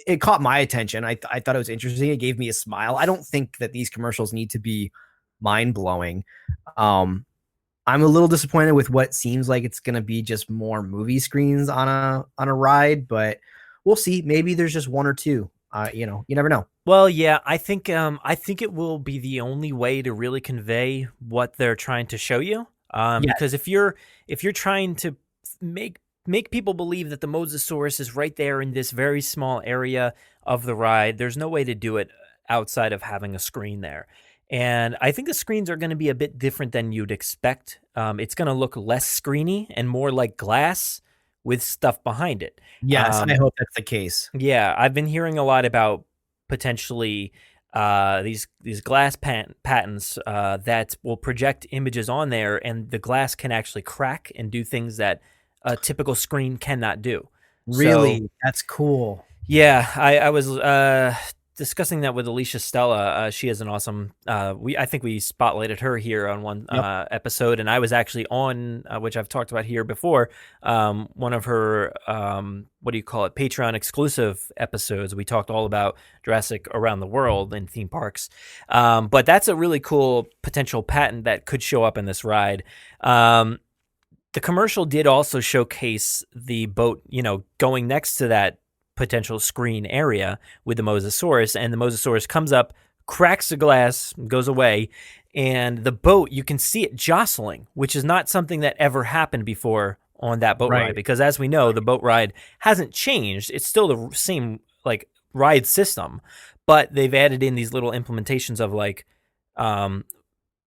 It caught my attention. I thought it was interesting. It gave me a smile. I don't think that these commercials need to be mind-blowing. I'm a little disappointed with what seems like it's going to be just more movie screens on a ride, but we'll see. Maybe there's just 1 or 2. You never know. Well, yeah, I think it will be the only way to really convey what they're trying to show you. Because if you're trying to make people believe that the Mosasaurus is right there in this very small area of the ride, there's no way to do it outside of having a screen there. And I think the screens are going to be a bit different than you'd expect. It's going to look less screeny and more like glass with stuff behind it. Yes, I hope that's the case. Yeah, I've been hearing a lot about potentially these glass patents that will project images on there, and the glass can actually crack and do things that a typical screen cannot do. Really? So, that's cool. Yeah, I was discussing that with Alicia Stella. She is an awesome. I think we spotlighted her here on one episode, and I was actually on, which I've talked about here before. One of her Patreon exclusive episodes. We talked all about Jurassic around the world and theme parks. But that's a really cool potential patent that could show up in this ride. The commercial did also showcase the boat, going next to that potential screen area with the Mosasaurus, and the Mosasaurus comes up, cracks the glass, goes away, and the boat, you can see it jostling, which is not something that ever happened before on that boat ride, because as we know, the boat ride hasn't changed. It's still the same ride system, but they've added in these little implementations of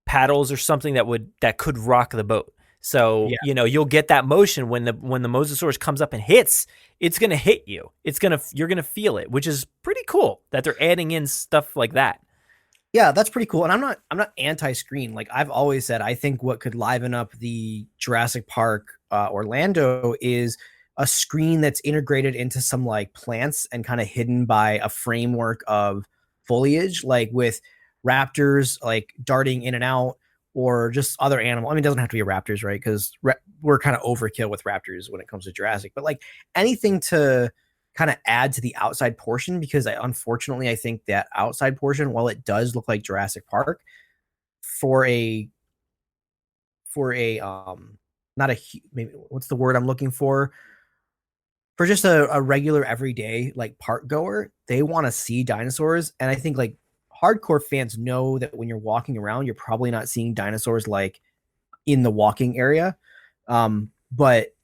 paddles or something that could rock the boat. So, you'll get that motion when the Mosasaurus comes up and hits, it's going to hit you. You're going to feel it, which is pretty cool that they're adding in stuff like that. Yeah, that's pretty cool. And I'm not anti-screen. Like I've always said, I think what could liven up the Jurassic Park Orlando is a screen that's integrated into some plants and kind of hidden by a framework of foliage, like with raptors like darting in and out, or just other animal. I mean, it doesn't have to be raptors, right? Because we're kind of overkill with raptors when it comes to Jurassic, but like anything to kind of add to the outside portion, because unfortunately I think that outside portion, while it does look like Jurassic Park, for a not a maybe what's the word I'm looking for just a regular everyday like park goer, they want to see dinosaurs. And I think like hardcore fans know that when you're walking around, you're probably not seeing dinosaurs like in the walking area. But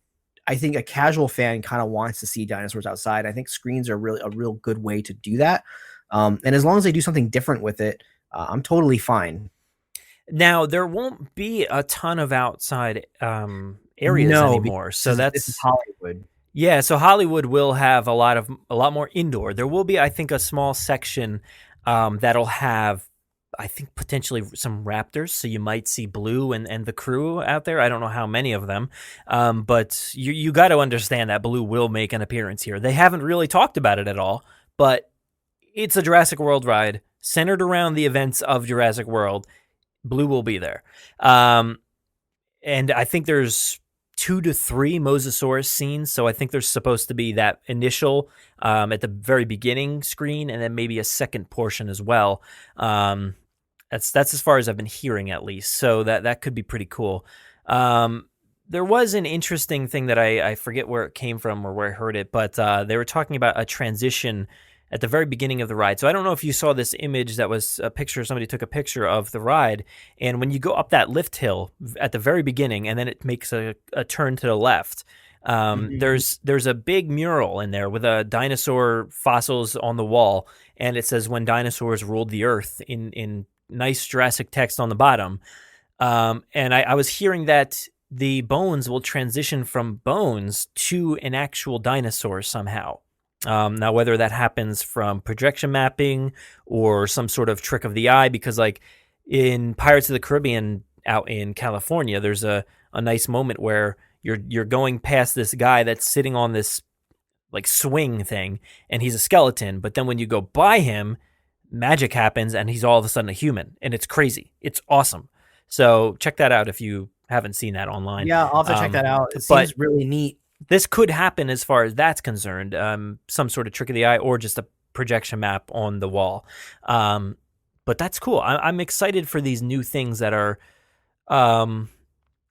I think a casual fan kind of wants to see dinosaurs outside. I think screens are really a real good way to do that. And as long as they do something different with it, I'm totally fine. Now, there won't be a ton of outside areas anymore. So this is Hollywood. Yeah, so Hollywood will have a lot more indoor. There will be, I think, a small section that'll have, I think, potentially some raptors. So you might see Blue and the crew out there. I don't know how many of them, but you got to understand that Blue will make an appearance here. They haven't really talked about it at all, but it's a Jurassic World ride centered around the events of Jurassic World. Blue will be there. And I think there's 2 to 3 Mosasaurus scenes. So I think there's supposed to be that initial at the very beginning screen, and then maybe a second portion as well. That's as far as I've been hearing, at least. So that could be pretty cool. There was an interesting thing that I forget where it came from or where I heard it, but they were talking about a transition at the very beginning of the ride. So I don't know if you saw this image that was a picture, somebody took a picture of the ride, and when you go up that lift hill at the very beginning and then it makes a turn to the left, there's a big mural in there with a dinosaur fossils on the wall, and it says "When dinosaurs ruled the earth" in nice Jurassic text on the bottom. And I was hearing that the bones will transition from bones to an actual dinosaur somehow. Now, whether that happens from projection mapping or some sort of trick of the eye, because like in Pirates of the Caribbean out in California, there's a nice moment where you're going past this guy that's sitting on this like swing thing, and he's a skeleton. But then when you go by him, magic happens, and he's all of a sudden a human, and it's crazy. It's awesome. So check that out if you haven't seen that online. Yeah, I'll have to check that out. It seems really neat. This could happen as far as that's concerned, some sort of trick of the eye or just a projection map on the wall. But that's cool. I'm excited for these new things that are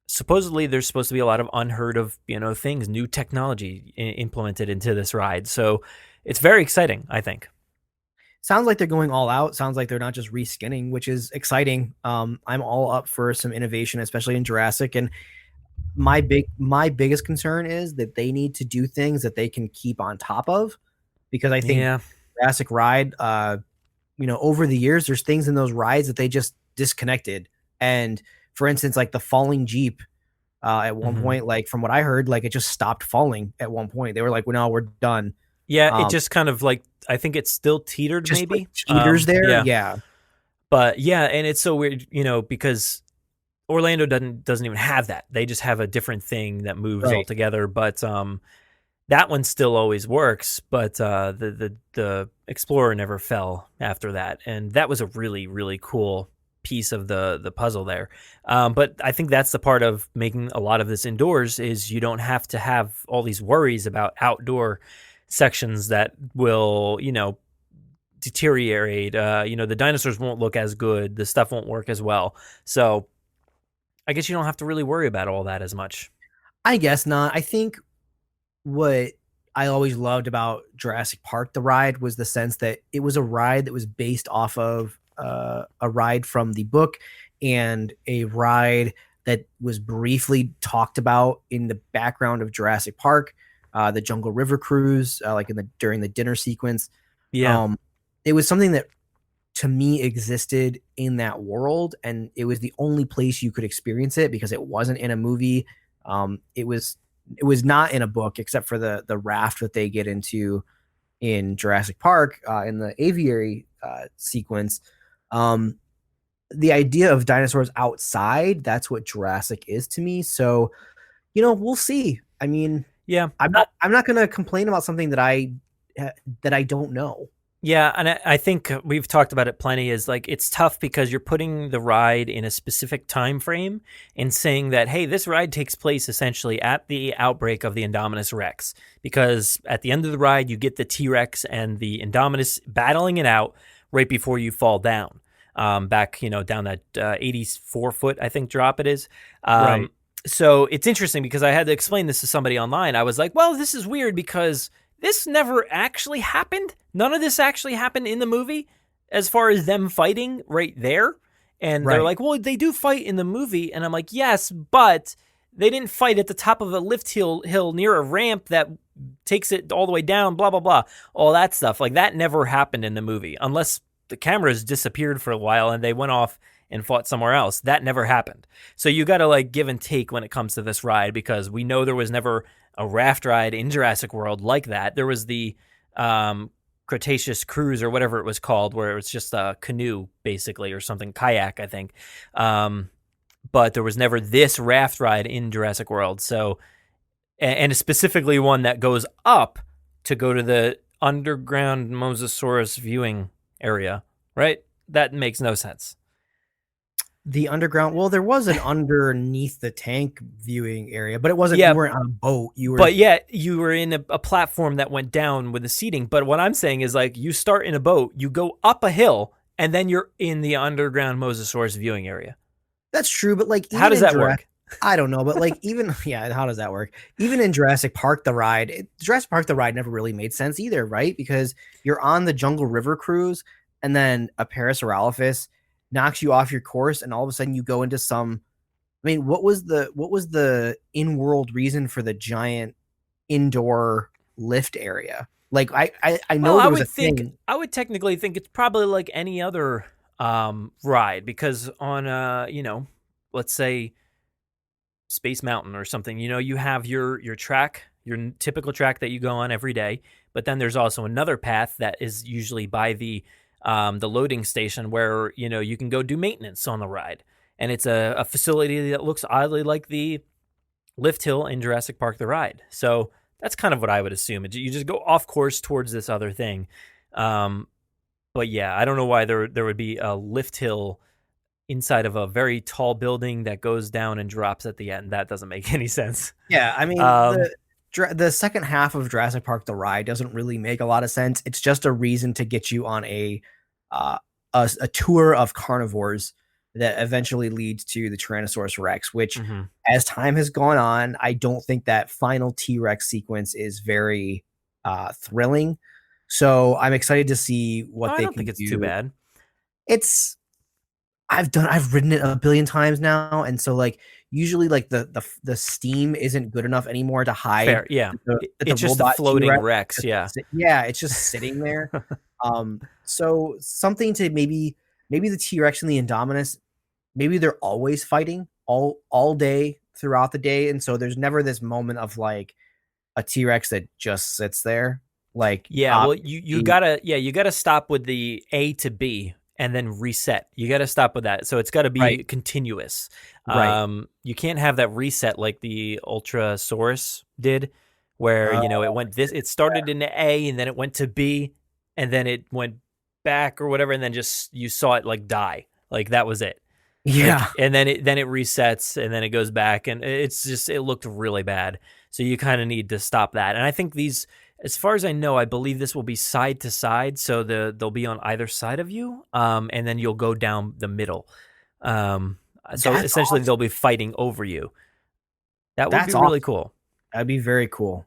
supposedly there's supposed to be a lot of unheard of, things, new technology implemented into this ride. So it's very exciting, I think. Sounds like they're going all out. Sounds like they're not just reskinning, which is exciting. I'm all up for some innovation, especially in Jurassic. And my biggest concern is that they need to do things that they can keep on top of, because I think Jurassic ride, over the years, there's things in those rides that they just disconnected. And for instance, like the falling Jeep, at one point, like from what I heard, like it just stopped falling at one point. They were like, well, no, we're done. Yeah. It just kind of like, I think it's still teetered, just maybe. Like teeters there. Yeah. But yeah. And it's so weird, because Orlando doesn't even have that. They just have a different thing that moves altogether. But that one still always works. But the Explorer never fell after that, and that was a really, really cool piece of the puzzle there. But I think that's the part of making a lot of this indoors is you don't have to have all these worries about outdoor sections that will deteriorate. The dinosaurs won't look as good. The stuff won't work as well. So I guess you don't have to really worry about all that as much. I guess not. I think what I always loved about Jurassic Park, the ride, was the sense that it was a ride that was based off of a ride from the book, and a ride that was briefly talked about in the background of Jurassic Park, the Jungle River cruise, like during the dinner sequence. Yeah. It was something that to me existed in that world, and it was the only place you could experience it because it wasn't in a movie. It was not in a book, except for the raft that they get into in Jurassic Park in the aviary sequence. The idea of dinosaurs outside, that's what Jurassic is to me. So, we'll see. I mean, yeah, I'm not going to complain about something that I don't know. Yeah, and I think we've talked about it plenty, is like it's tough because you're putting the ride in a specific time frame and saying that, hey, this ride takes place essentially at the outbreak of the Indominus Rex, because at the end of the ride you get the T-Rex and the Indominus battling it out right before you fall down. Back, down that 84-foot, I think, drop it is. Right. So it's interesting because I had to explain this to somebody online. I was like, well, this is weird because this never actually happened. None of this actually happened in the movie as far as them fighting right there. And they're like, well, they do fight in the movie. And I'm like, yes, but they didn't fight at the top of a lift hill near a ramp that takes it all the way down, blah, blah, blah. All that stuff. Like that never happened in the movie unless the cameras disappeared for a while and they went off and fought somewhere else. That never happened. So you got to like give and take when it comes to this ride, because we know there was never a raft ride in Jurassic World like that. There was the Cretaceous cruise or whatever it was called, where it was just a canoe basically, or something, kayak, I think. But there was never this raft ride in Jurassic World. So, and specifically one that goes up to go to the underground Mosasaurus viewing area, right? That makes no sense. The underground. Well, there was an underneath the tank viewing area, but it wasn't. You weren't on a boat. You were. But yet you were in a platform that went down with the seating. But what I'm saying is, like, you start in a boat, you go up a hill, and then you're in the underground Mosasaurus viewing area. That's true, but like, how does that work? I don't know, but like, even how does that work? Even in Jurassic Park, the ride never really made sense either, right? Because you're on the Jungle River cruise, and then a Parasaurolophus knocks you off your course, and all of a sudden you go into some. I mean, what was the in-world reason for the giant indoor lift area? Like, I know there was a thing. I would technically think it's probably like any other ride, because on let's say Space Mountain or something, you have your track, your typical track that you go on every day, but then there's also another path that is usually by the loading station where, you can go do maintenance on the ride. And it's a facility that looks oddly like the lift hill in Jurassic Park, the ride. So that's kind of what I would assume. You just go off course towards this other thing. But yeah, I don't know why there would be a lift hill inside of a very tall building that goes down and drops at the end. That doesn't make any sense. Yeah, I mean, the second half of Jurassic Park, the ride, doesn't really make a lot of sense. It's just a reason to get you on a tour of carnivores that eventually leads to the Tyrannosaurus Rex, which as time has gone on, I don't think that final T-Rex sequence is very thrilling. So I'm excited to see what they can do. I don't think it's too bad. I've ridden it a billion times now, and so like usually like the steam isn't good enough anymore to hide. Fair, yeah. It's just the floating Rex. Yeah, it's just sitting there. So something to maybe the T-Rex and the Indominus, maybe they're always fighting all day throughout the day, and so there's never this moment of like a T-Rex that just sits there. Like, well, you gotta stop with the A to B and then reset. You got to stop with that. So it's got to be continuous. Right. You can't have that reset like the Ultrasaurus did, where it started in A and then it went to B and then it went back or whatever, and then just you saw it like die. Like that was it. Yeah. And then it resets and then it goes back, and it looked really bad. So you kind of need to stop that. And I think these, as far as I know, I believe this will be side to side, so they'll be on either side of you, and then you'll go down the middle. So essentially, they'll be fighting over you. That would be really cool. That'd be very cool.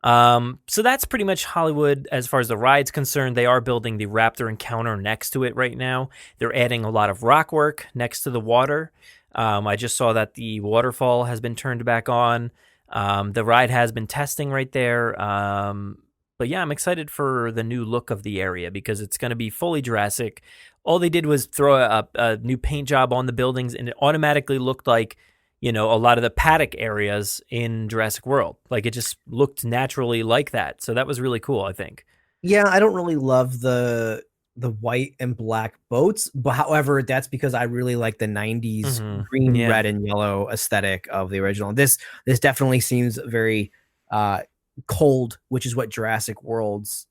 So that's pretty much Hollywood as far as the ride's concerned. They are building the Raptor Encounter next to it right now. They're adding a lot of rock work next to the water. I just saw that the waterfall has been turned back on. The ride has been testing right there. But yeah, I'm excited for the new look of the area because it's going to be fully Jurassic. All they did was throw a new paint job on the buildings, and it automatically looked like, a lot of the paddock areas in Jurassic World. Like it just looked naturally like that. So that was really cool, I think. Yeah, I don't really love the white and black boats, but however, that's because I really like the 90s green, red, and yellow aesthetic of the original. This definitely seems very cold, which is what Jurassic World's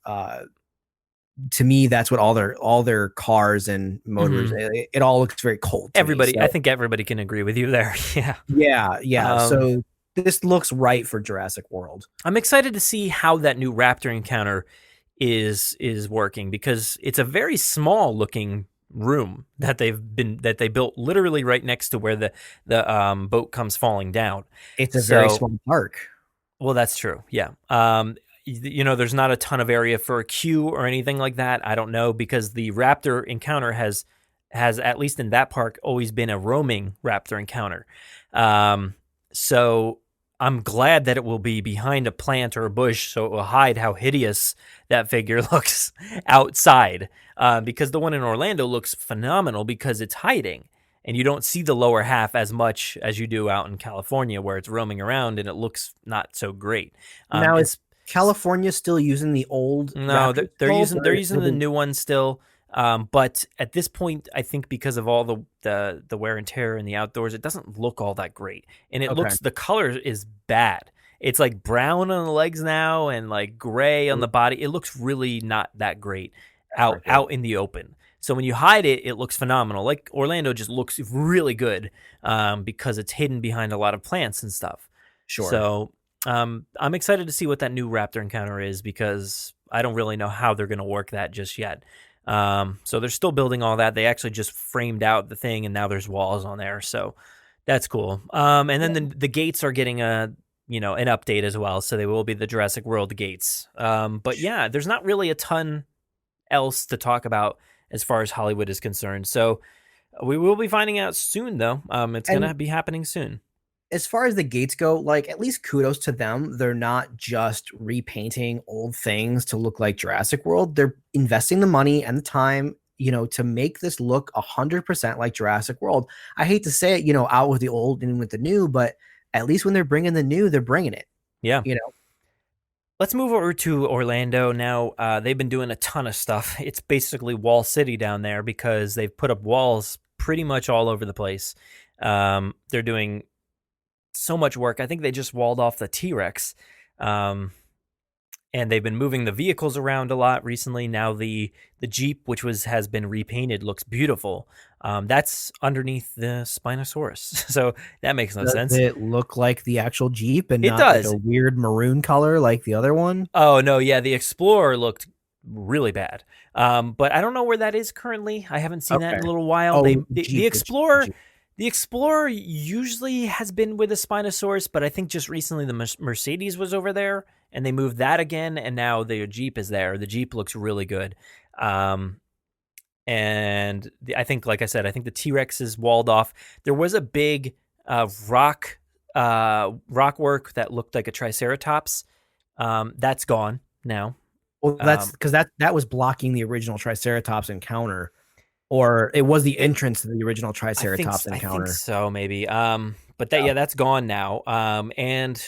to me, that's what all their cars and motors. It all looks very cold. Everybody, I think everybody can agree with you there. Yeah. So this looks right for Jurassic World. I'm excited to see how that new raptor encounter is working, because it's a very small looking room that they built literally right next to where the boat comes falling down. It's a very small park. Well, that's true. Yeah. There's not a ton of area for a queue or anything like that. I don't know, because the raptor encounter has at least in that park always been a roaming raptor encounter. So I'm glad that it will be behind a plant or a bush, so it will hide how hideous that figure looks outside. Because the one in Orlando looks phenomenal because it's hiding, and you don't see the lower half as much as you do out in California, where it's roaming around and it looks not so great. Now, is California still using the old? No, they're using the new one still. But at this point, I think because of all the wear and tear in the outdoors, it doesn't look all that great. And the color is bad. It's like brown on the legs now and like gray on the body. It looks really not that great out in the open. So when you hide it, it looks phenomenal. Like Orlando just looks really good because it's hidden behind a lot of plants and stuff. Sure. So I'm excited to see what that new raptor encounter is, because I don't really know how they're going to work that just yet. So they're still building all that. They actually just framed out the thing, and now there's walls on there. So that's cool. And then the gates are getting an update as well. So they will be the Jurassic World gates. But yeah, there's not really a ton else to talk about as far as Hollywood is concerned. So we will be finding out soon, though. It's going to be happening soon. As far as the gates go, like, at least kudos to them. They're not just repainting old things to look like Jurassic World. They're investing the money and the time, to make this look 100% like Jurassic World. I hate to say it, out with the old and in with the new, but at least when they're bringing the new, they're bringing it. Yeah. Let's move over to Orlando now. They've been doing a ton of stuff. It's basically Wall City down there, because they've put up walls pretty much all over the place. They're doing so much work. I think they just walled off the T-Rex, and they've been moving the vehicles around a lot recently. Now the Jeep, which has been repainted, looks beautiful. That's underneath the Spinosaurus, so that makes no sense. Does it look like the actual Jeep and not like a weird maroon color like the other one? Oh no, yeah, the Explorer looked really bad. But I don't know where that is currently. I haven't seen that in a little while. The Explorer. The Explorer usually has been with the Spinosaurus, but I think just recently the Mercedes was over there, and they moved that again, and now the Jeep is there. The Jeep looks really good. And I think, like I said, I think the T-Rex is walled off. There was a big rock work that looked like a Triceratops. That's gone now. Well, that's because that was blocking the original Triceratops encounter. Or it was the entrance to the original Triceratops encounter. I think so, maybe. But that's gone now. And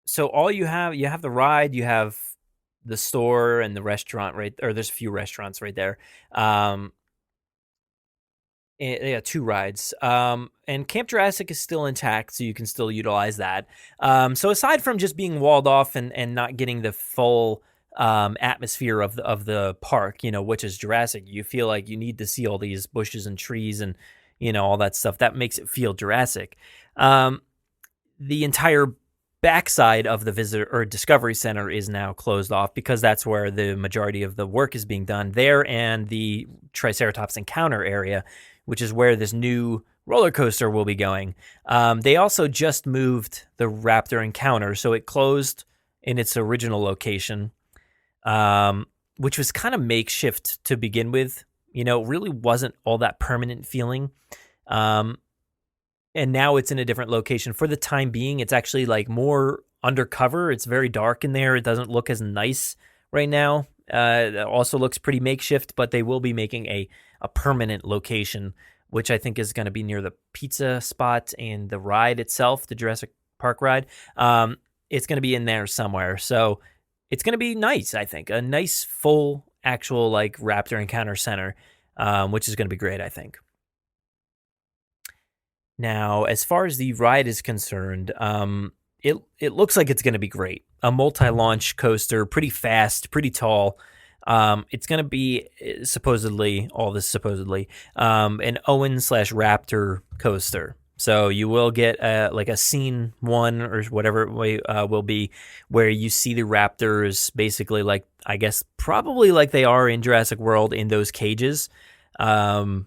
so all you have the ride, you have the store and the restaurant, right? Or there's a few restaurants right there. Two rides. And Camp Jurassic is still intact, so you can still utilize that. So aside from just being walled off and not getting the full atmosphere of the park, which is Jurassic, you feel like you need to see all these bushes and trees and all that stuff that makes it feel Jurassic. The entire backside of the visitor or Discovery Center is now closed off, because that's where the majority of the work is being done there, and the Triceratops encounter area, which is where this new roller coaster will be going. They also just moved the Raptor encounter, so it closed in its original location, which was kind of makeshift to begin with. It really wasn't all that permanent feeling. And now it's in a different location for the time being. It's actually like more undercover. It's very dark in there. It doesn't look as nice right now. It also looks pretty makeshift, but they will be making a permanent location, which I think is going to be near the pizza spot and the ride itself, the Jurassic Park ride. It's going to be in there somewhere. So it's going to be nice, I think. A nice, full, actual like Raptor Encounter Center, which is going to be great, I think. Now, as far as the ride is concerned, it looks like it's going to be great. A multi-launch coaster, pretty fast, pretty tall. It's going to be supposedly an Owen/Raptor coaster. So you will get like a scene 1 or whatever it will be, where you see the raptors basically like, I guess, probably like they are in Jurassic World in those cages. And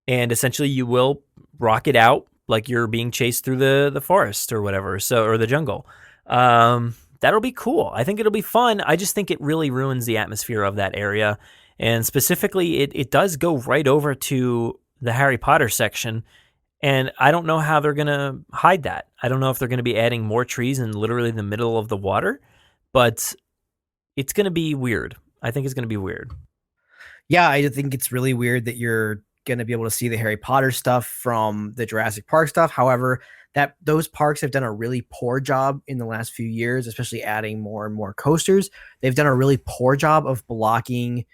essentially you will rocket out like you're being chased through the forest or whatever, or the jungle. That'll be cool. I think it'll be fun. I just think it really ruins the atmosphere of that area. And specifically, it does go right over to the Harry Potter section. And I don't know how they're going to hide that. I don't know if they're going to be adding more trees in literally the middle of the water, but it's going to be weird. I think it's going to be weird. Yeah, I think it's really weird that you're going to be able to see the Harry Potter stuff from the Jurassic Park stuff. However, that those parks have done a really poor job in the last few years, especially adding more and more coasters. They've done a really poor job of blocking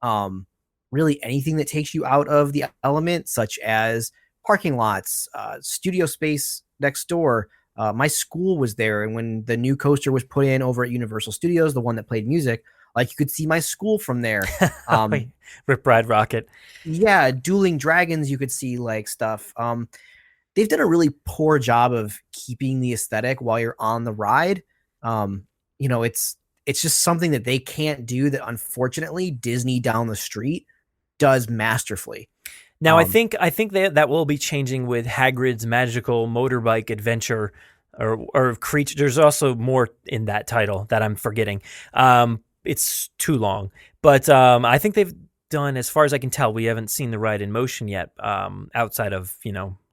really anything that takes you out of the element, such as parking lots, studio space next door. My school was there, and when the new coaster was put in over at Universal Studios, the one that played music, like you could see my school from there. Rip Ride Rocket. Yeah, Dueling Dragons, you could see like stuff. They've done a really poor job of keeping the aesthetic while you're on the ride. It's just something that they can't do that, unfortunately, Disney down the street does masterfully. Now, I think that will be changing with Hagrid's Magical Motorbike Adventure or Creature. There's also more in that title that I'm forgetting. It's too long. But I think they've done, as far as I can tell, we haven't seen the ride in motion yet, outside of,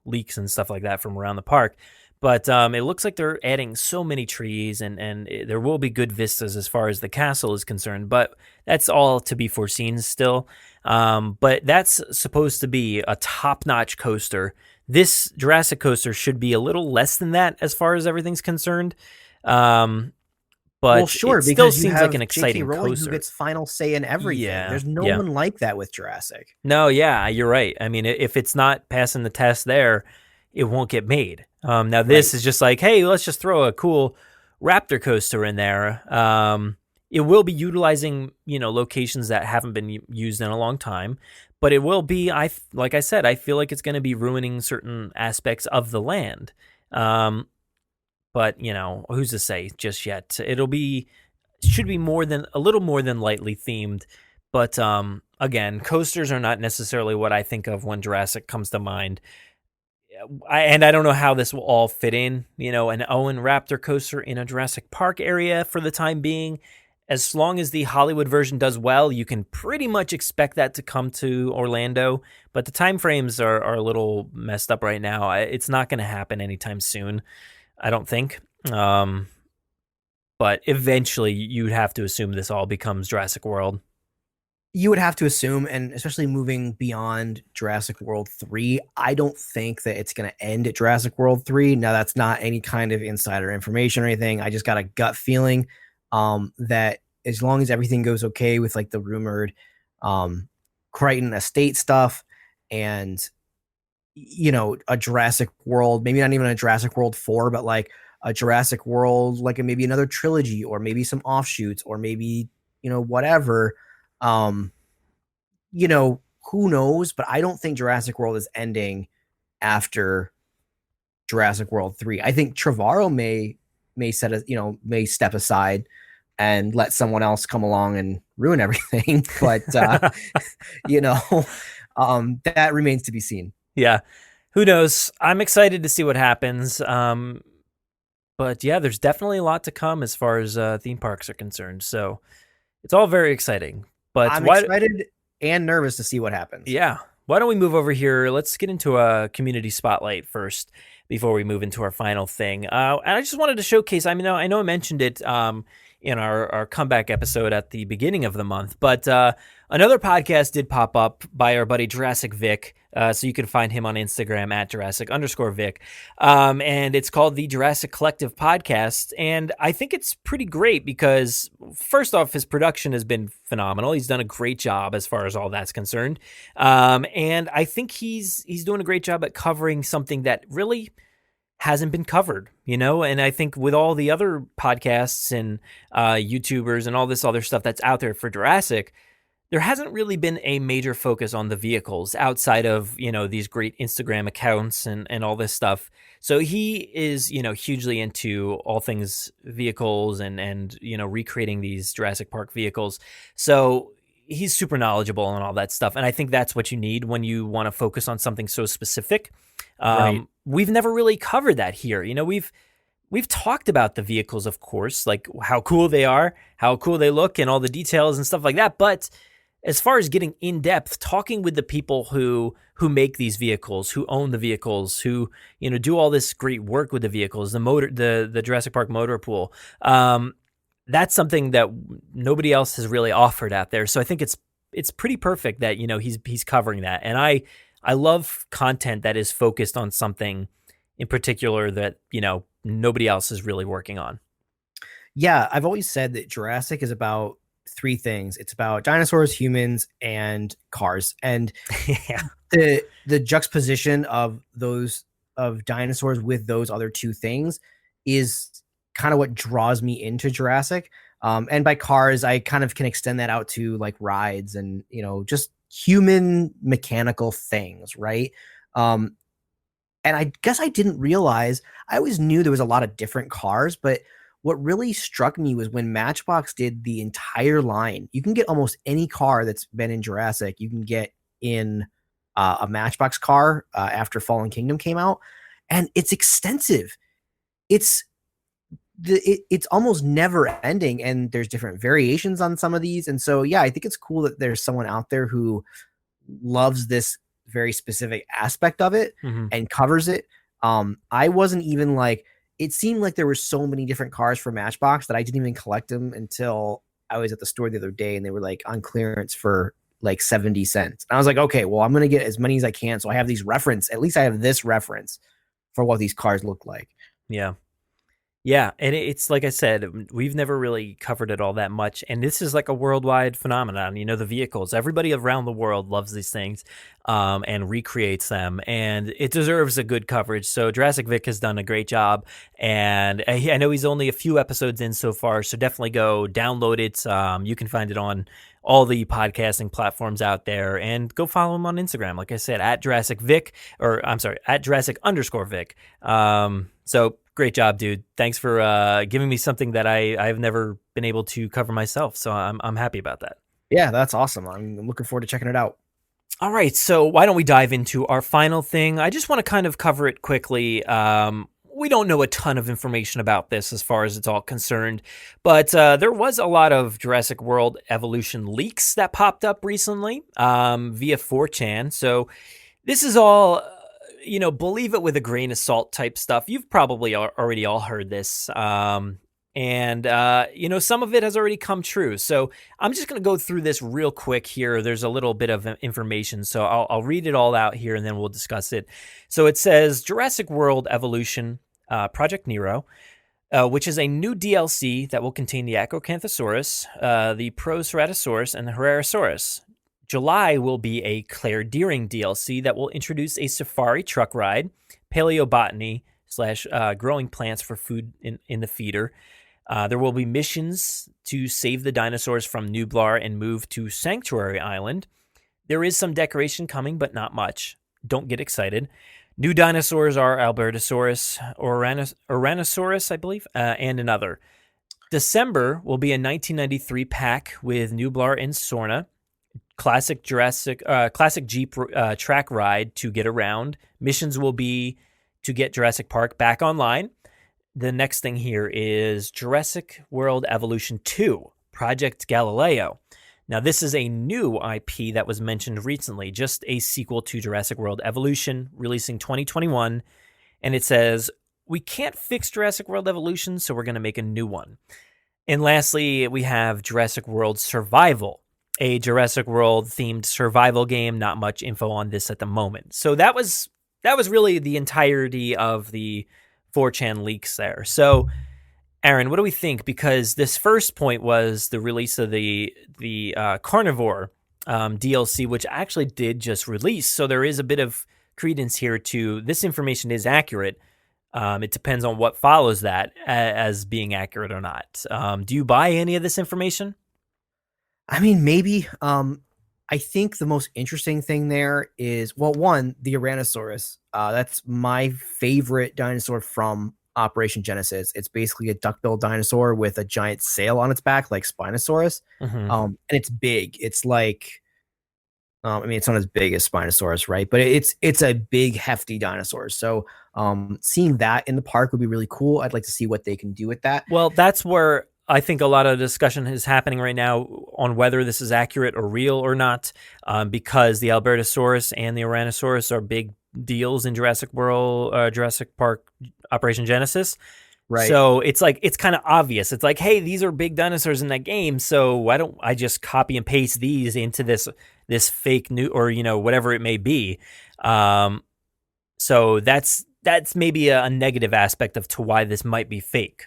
leaks and stuff like that from around the park. But it looks like they're adding so many trees, and there will be good vistas as far as the castle is concerned. But that's all to be foreseen still. But that's supposed to be a top-notch coaster. This Jurassic coaster should be a little less than that as far as everything's concerned. But sure, it because still seems like an exciting coaster. Who gets final say in everything. Yeah, there's no one like that with Jurassic. No, yeah, you're right. I mean, if it's not passing the test there, it won't get made. Now this is just like, hey, let's just throw a cool Raptor coaster in there. It will be utilizing, locations that haven't been used in a long time, but it will be, like I said, I feel like it's going to be ruining certain aspects of the land. But, who's to say just yet? Should be a little more than lightly themed. But again, coasters are not necessarily what I think of when Jurassic comes to mind. I don't know how this will all fit in, an Owen Raptor coaster in a Jurassic Park area for the time being. As long as the Hollywood version does well, you can pretty much expect that to come to Orlando. But the time frames are a little messed up right now. It's not going to happen anytime soon, I don't think. But eventually you'd have to assume this all becomes Jurassic World. You would have to assume, and especially moving beyond Jurassic World 3, I don't think that it's going to end at Jurassic World 3. Now, that's not any kind of insider information or anything. I just got a gut feeling that as long as everything goes okay with like the rumored Crichton Estate stuff and, a Jurassic World, maybe not even a Jurassic World 4, but like a Jurassic World, like maybe another trilogy or maybe some offshoots or maybe, whatever. Who knows, but I don't think Jurassic World is ending after Jurassic World 3. I think Trevorrow may step aside and let someone else come along and ruin everything. But, that remains to be seen. Yeah. Who knows? I'm excited to see what happens. But yeah, there's definitely a lot to come as far as theme parks are concerned. So it's all very exciting. But I'm excited and nervous to see what happens. Yeah. Why don't we move over here? Let's get into a community spotlight first before we move into our final thing. And I just wanted to showcase, I know I mentioned it in our comeback episode at the beginning of the month, but another podcast did pop up by our buddy Jurassic Vic. So you can find him on Instagram at Jurassic_Vic. And it's called the Jurassic Collective Podcast. And I think it's pretty great because, first off, his production has been phenomenal. He's done a great job as far as all that's concerned. And I think he's doing a great job at covering something that really hasn't been covered, and I think with all the other podcasts and YouTubers and all this other stuff that's out there for Jurassic, there hasn't really been a major focus on the vehicles outside of, these great Instagram accounts and all this stuff. So he is, hugely into all things vehicles and recreating these Jurassic Park vehicles. So he's super knowledgeable on all that stuff. And I think that's what you need when you want to focus on something so specific. Right. We've never really covered that here. We've talked about the vehicles, of course, like how cool they are, how cool they look, and all the details and stuff like that. But as far as getting in depth, talking with the people who make these vehicles, who own the vehicles, who do all this great work with the vehicles, the Jurassic Park motor pool, that's something that nobody else has really offered out there. So I think it's pretty perfect that he's covering that, and I love content that is focused on something in particular that nobody else is really working on. Yeah, I've always said that Jurassic is about three things. It's about dinosaurs, humans, and cars. And Yeah. the juxtaposition of dinosaurs with those other two things is kind of what draws me into Jurassic. And by cars, I kind of can extend that out to like rides and, just human mechanical things, right? And I guess I didn't realize, I always knew there was a lot of different cars, but what really struck me was when Matchbox did the entire line. You can get almost any car that's been in Jurassic, you can get in a Matchbox car after Fallen Kingdom came out, and it's extensive. It's almost never ending, and there's different variations on some of these. And so, yeah, I think it's cool that there's someone out there who loves this very specific aspect of it and covers it. I wasn't even it seemed like there were so many different cars for Matchbox that I didn't even collect them until I was at the store the other day and they were on clearance for 70 cents. And I was like, okay, well, I'm going to get as many as I can. So I have at least I have this reference for what these cars look like. Yeah. Yeah, and it's like I said, we've never really covered it all that much, and this is like a worldwide phenomenon. The vehicles, everybody around the world loves these things and recreates them, and it deserves a good coverage. So Jurassic Vic has done a great job, and I know he's only a few episodes in so far, so definitely go download it. You can find it on all the podcasting platforms out there, and go follow him on Instagram. Like I said, at Jurassic Vic, at Jurassic_Vic. So great job, dude. Thanks for giving me something that I've never been able to cover myself. So I'm happy about that. Yeah, that's awesome. I'm looking forward to checking it out. All right, so why don't we dive into our final thing? I just want to kind of cover it quickly. We don't know a ton of information about this as far as it's all concerned, but there was a lot of Jurassic World Evolution leaks that popped up recently via 4chan. So this is all, believe it with a grain of salt type stuff. You've probably already all heard this. And some of it has already come true. So I'm just going to go through this real quick here. There's a little bit of information, so I'll read it all out here and then we'll discuss it. So it says Jurassic World Evolution Project Nero, which is a new DLC that will contain the Acrocanthosaurus, the Proceratosaurus, and the Herrerasaurus. July will be a Claire Deering DLC that will introduce a safari truck ride, paleobotany / growing plants for food in the feeder. There will be missions to save the dinosaurs from Nublar and move to Sanctuary Island. There is some decoration coming, but not much. Don't get excited. New dinosaurs are Albertosaurus, Oranosaurus, I believe, and another. December will be a 1993 pack with Nublar and Sorna. Classic Jeep track ride to get around. Missions will be to get Jurassic Park back online. The next thing here is Jurassic World Evolution 2, Project Galileo. Now, this is a new IP that was mentioned recently, just a sequel to Jurassic World Evolution, releasing 2021. And it says, we can't fix Jurassic World Evolution, so we're going to make a new one. And lastly, we have Jurassic World Survival, a Jurassic World themed survival game. Not much info on this at the moment. So that was really the entirety of the 4chan leaks there. So, Aaron, what do we think? Because this first point was the release of the Carnivore DLC, which actually did just release. So there is a bit of credence here to this information is accurate. It depends on what follows that as being accurate or not. Do you buy any of this information? I mean, maybe. I think the most interesting thing there is, well, one, the Tyrannosaurus. That's my favorite dinosaur from Operation Genesis. It's basically a duck-billed dinosaur with a giant sail on its back, like Spinosaurus. And it's big. It's like, I mean, it's not as big as Spinosaurus, right? But it's a big, hefty dinosaur. So seeing that in the park would be really cool. I'd like to see what they can do with that. Well, that's where I think a lot of discussion is happening right now on whether this is accurate or real or not, because the Albertosaurus and the Tyrannosaurus are big deals in Jurassic Park Operation Genesis. Right. So it's like, it's kind of obvious. It's like, hey, these are big dinosaurs in that game, so why don't I just copy and paste these into this fake new, or whatever it may be. So that's maybe a negative aspect of to why this might be fake.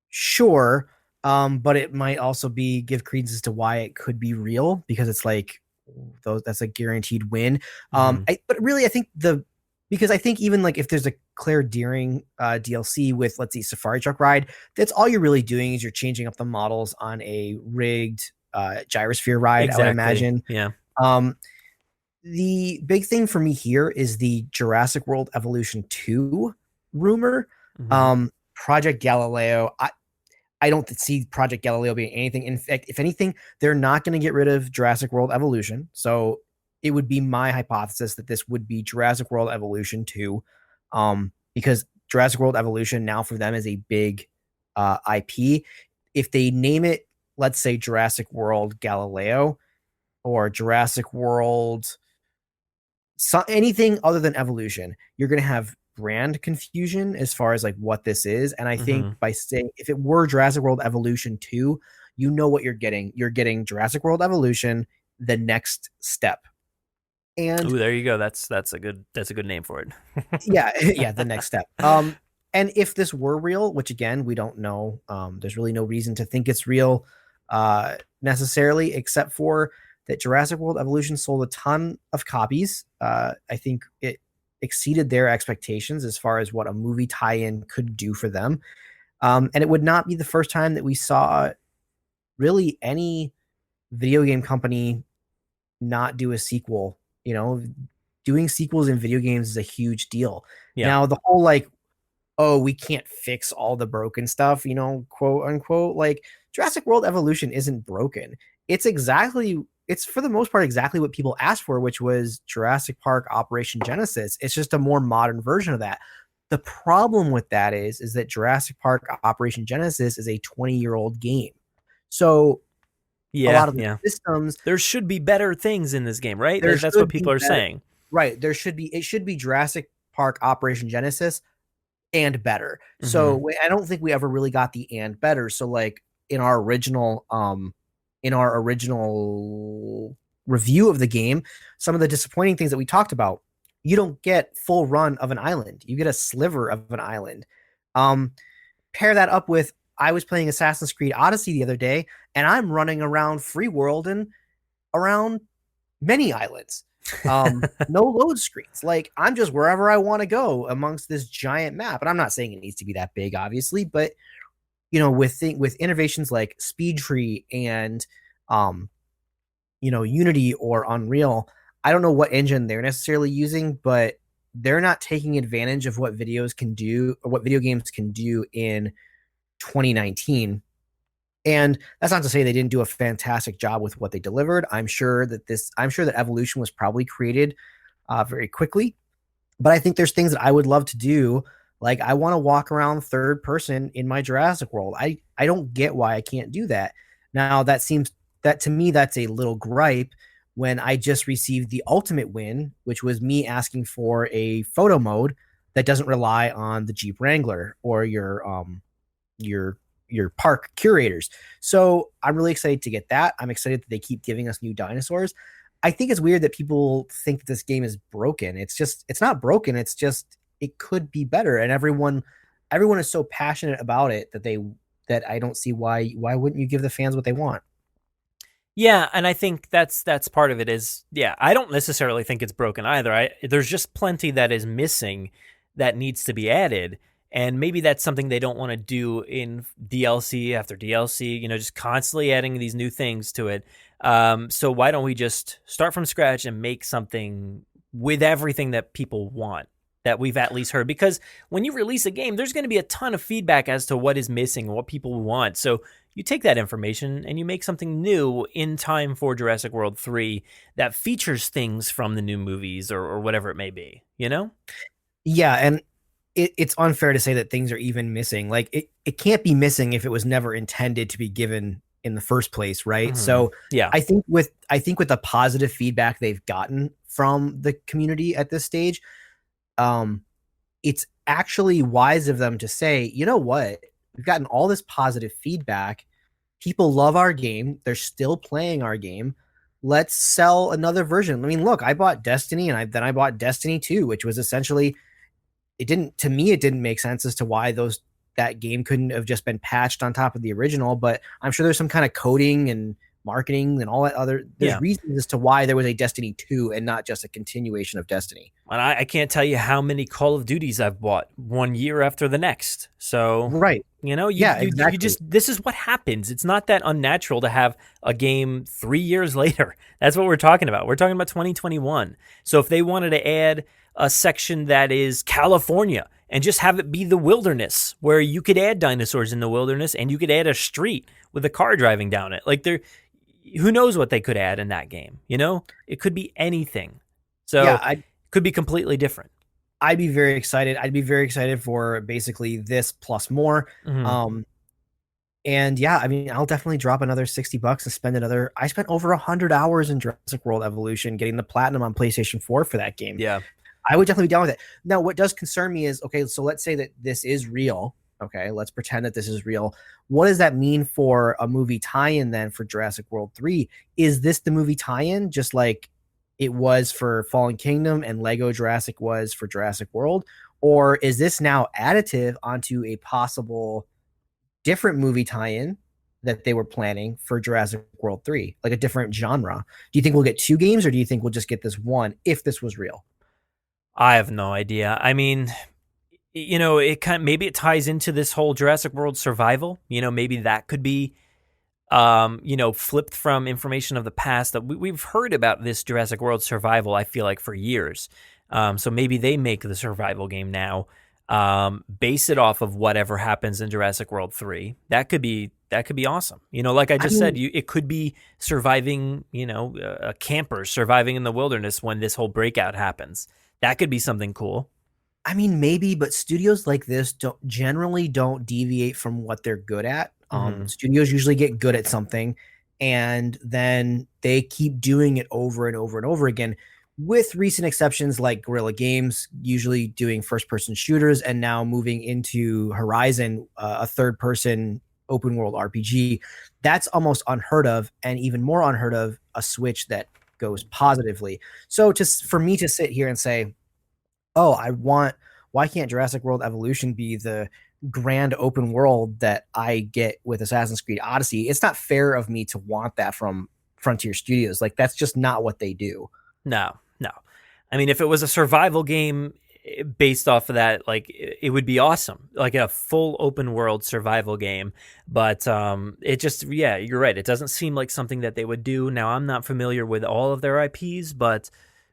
Sure, but it might also give credence as to why it could be real, because it's like that's a guaranteed win. But really, I think because I think even like if there's a Claire Deering DLC with, let's see, Safari Truck Ride, that's all you're really doing is you're changing up the models on a rigged gyrosphere ride. Exactly. I would imagine. Yeah. The big thing for me here is the Jurassic World Evolution 2 rumor. Project Galileo. I don't see Project Galileo being anything. In fact, if anything, they're not going to get rid of Jurassic World Evolution. So it would be my hypothesis that this would be Jurassic World Evolution 2, because Jurassic World Evolution now for them is a big IP. If they name it, let's say Jurassic World Galileo or Jurassic World, anything other than Evolution, you're going to have brand confusion as far as like what this is. And I think by saying, if it were Jurassic World Evolution 2, you know what you're getting. You're getting Jurassic World Evolution, the next step. And there you go. That's a good name for it. yeah, the next step. And if this were real, which again we don't know, there's really no reason to think it's real necessarily, except for that Jurassic World Evolution sold a ton of copies. I think it exceeded their expectations as far as what a movie tie-in could do for them. And it would not be the first time that we saw really any video game company not do a sequel. Doing sequels in video games is a huge deal. Yeah. Now the whole like, oh, we can't fix all the broken stuff, quote unquote, like Jurassic World Evolution isn't broken. It's for the most part exactly what people asked for, which was Jurassic Park Operation Genesis. It's just a more modern version of that. The problem with that is that Jurassic Park Operation Genesis is a 20-year-old game. So a lot of the systems, there should be better things in this game, right? That's what people are saying. Right. It should be Jurassic Park Operation Genesis and better. So I don't think we ever really got the and better. So like in our original review of the game, some of the disappointing things that we talked about, you don't get full run of an island. You get a sliver of an island. Pair that up with, I was playing Assassin's Creed Odyssey the other day, and I'm running around free world and around many islands. No load screens. Like I'm just wherever I want to go amongst this giant map. And I'm not saying it needs to be that big, obviously, but with innovations like Speed Tree and Unity or Unreal, I don't know what engine they're necessarily using, but they're not taking advantage of what videos can do or what video games can do in 2019. And that's not to say they didn't do a fantastic job with what they delivered. I'm sure that Evolution was probably created very quickly, but I think there's things that I would love to do. Like I want to walk around third person in my Jurassic World. I don't get why I can't do that. Now that to me, that's a little gripe when I just received the ultimate win, which was me asking for a photo mode that doesn't rely on the Jeep Wrangler or your park curators. So I'm really excited to get that. I'm excited that they keep giving us new dinosaurs. I think it's weird that people think that this game is broken. It's not broken. It's just, it could be better. And everyone is so passionate about it that I don't see why wouldn't you give the fans what they want? Yeah, and I think that's part of it is, I don't necessarily think it's broken either. There's just plenty that is missing that needs to be added. And maybe that's something they don't want to do in DLC after DLC, just constantly adding these new things to it. So why don't we just start from scratch and make something with everything that people want, that we've at least heard? Because when you release a game, there's going to be a ton of feedback as to what is missing and what people want. So you take that information and you make something new in time for Jurassic World 3 that features things from the new movies or whatever it may be, Yeah, and it's unfair to say that things are even missing. Like it can't be missing if it was never intended to be given in the first place, right? Mm-hmm. So yeah, I think with the positive feedback they've gotten from the community at this stage, it's actually wise of them to say, you know what, we've gotten all this positive feedback. People love our game. They're still playing our game. Let's sell another version. I mean, look, I bought Destiny and then I bought Destiny 2, which was essentially, it didn't make sense as to why that game couldn't have just been patched on top of the original, but I'm sure there's some kind of coding and marketing and all that there's reasons as to why there was a Destiny 2 and not just a continuation of Destiny. And I can't tell you how many Call of Duties I've bought one year after the next. So, right. Exactly. You just, this is what happens. It's not that unnatural to have a game 3 years later. That's what we're talking about. We're talking about 2021. So if they wanted to add a section that is California and just have it be the wilderness, where you could add dinosaurs in the wilderness and you could add a street with a car driving down it. Like, who knows what they could add in that game? It could be anything. So it could be completely different. I'd be very excited. I'd be very excited for basically this plus more. Mm-hmm. And yeah, I mean, I'll definitely drop another $60 and spend another. I spent over 100 hours in Jurassic World Evolution getting the platinum on PlayStation 4 for that game. Yeah. I would definitely be down with it. Now, what does concern me is, okay, so let's say that this is real. Okay, let's pretend that this is real. What does that mean for a movie tie-in then for Jurassic World 3? Is this the movie tie-in just like it was for Fallen Kingdom and Lego Jurassic was for Jurassic World? Or is this now additive onto a possible different movie tie-in that they were planning for Jurassic World 3, like a different genre? Do you think we'll get 2 games, or do you think we'll just get this one if this was real? I have no idea. I mean, maybe it ties into this whole Jurassic World survival. Maybe that could be, flipped from information of the past that we've heard about this Jurassic World survival, I feel like, for years. So maybe they make the survival game now, base it off of whatever happens in Jurassic World 3. That could be awesome. Like I just said, it could be surviving, campers surviving in the wilderness when this whole breakout happens. That could be something cool. I mean, maybe, but studios like this generally don't deviate from what they're good at. Studios usually get good at something, and then they keep doing it over and over and over again, with recent exceptions like Guerrilla Games, usually doing first-person shooters, and now moving into Horizon, a third-person open-world RPG. That's almost unheard of, and even more unheard of, a switch that goes positively. So for me to sit here and say, oh, why can't Jurassic World Evolution be the grand open world that I get with Assassin's Creed Odyssey? It's not fair of me to want that from Frontier Studios. Like, that's just not what they do. No. I mean, if it was a survival game based off of that, like, it would be awesome, like a full open world survival game. But it just, you're right. It doesn't seem like something that they would do. Now, I'm not familiar with all of their IPs, but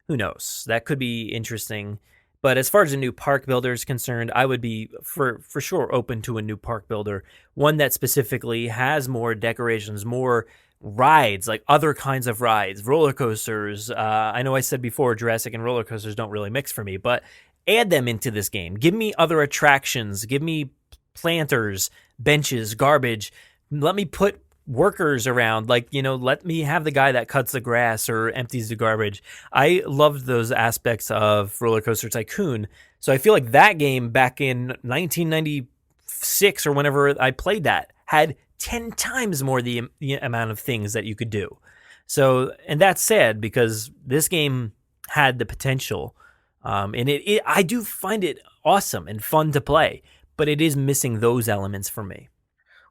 who knows? That could be interesting. But as far as a new park builder is concerned, I would be for sure open to a new park builder, one that specifically has more decorations, more rides, like other kinds of rides, roller coasters. I know I said before, Jurassic and roller coasters don't really mix for me, but add them into this game. Give me other attractions. Give me planters, benches, garbage. Let me put workers around, let me have the guy that cuts the grass or empties the garbage. I loved those aspects of Roller Coaster Tycoon. So I feel like that game back in 1996 or whenever I played that had 10 times more the amount of things that you could do. So, and that's sad because this game had the potential, and I do find it awesome and fun to play, but it is missing those elements for me.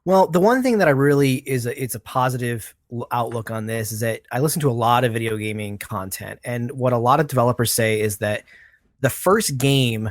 Well, the one thing that I really it's a positive outlook on this is that I listen to a lot of video gaming content, and what a lot of developers say is that the first game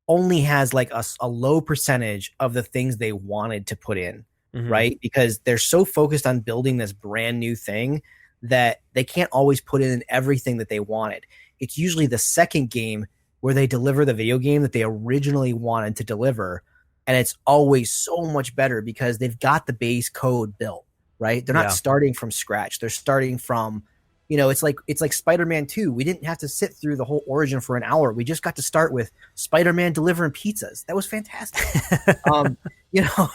only has like a low percentage of the things they wanted to put in, right? Because they're so focused on building this brand new thing that they can't always put in everything that they wanted. It's usually the second game where they deliver the video game that they originally wanted to deliver. And it's always so much better because they've got the base code built, right? They're not starting from scratch. They're starting from, it's like Spider-Man 2. We didn't have to sit through the whole origin for an hour. We just got to start with Spider-Man delivering pizzas. That was fantastic.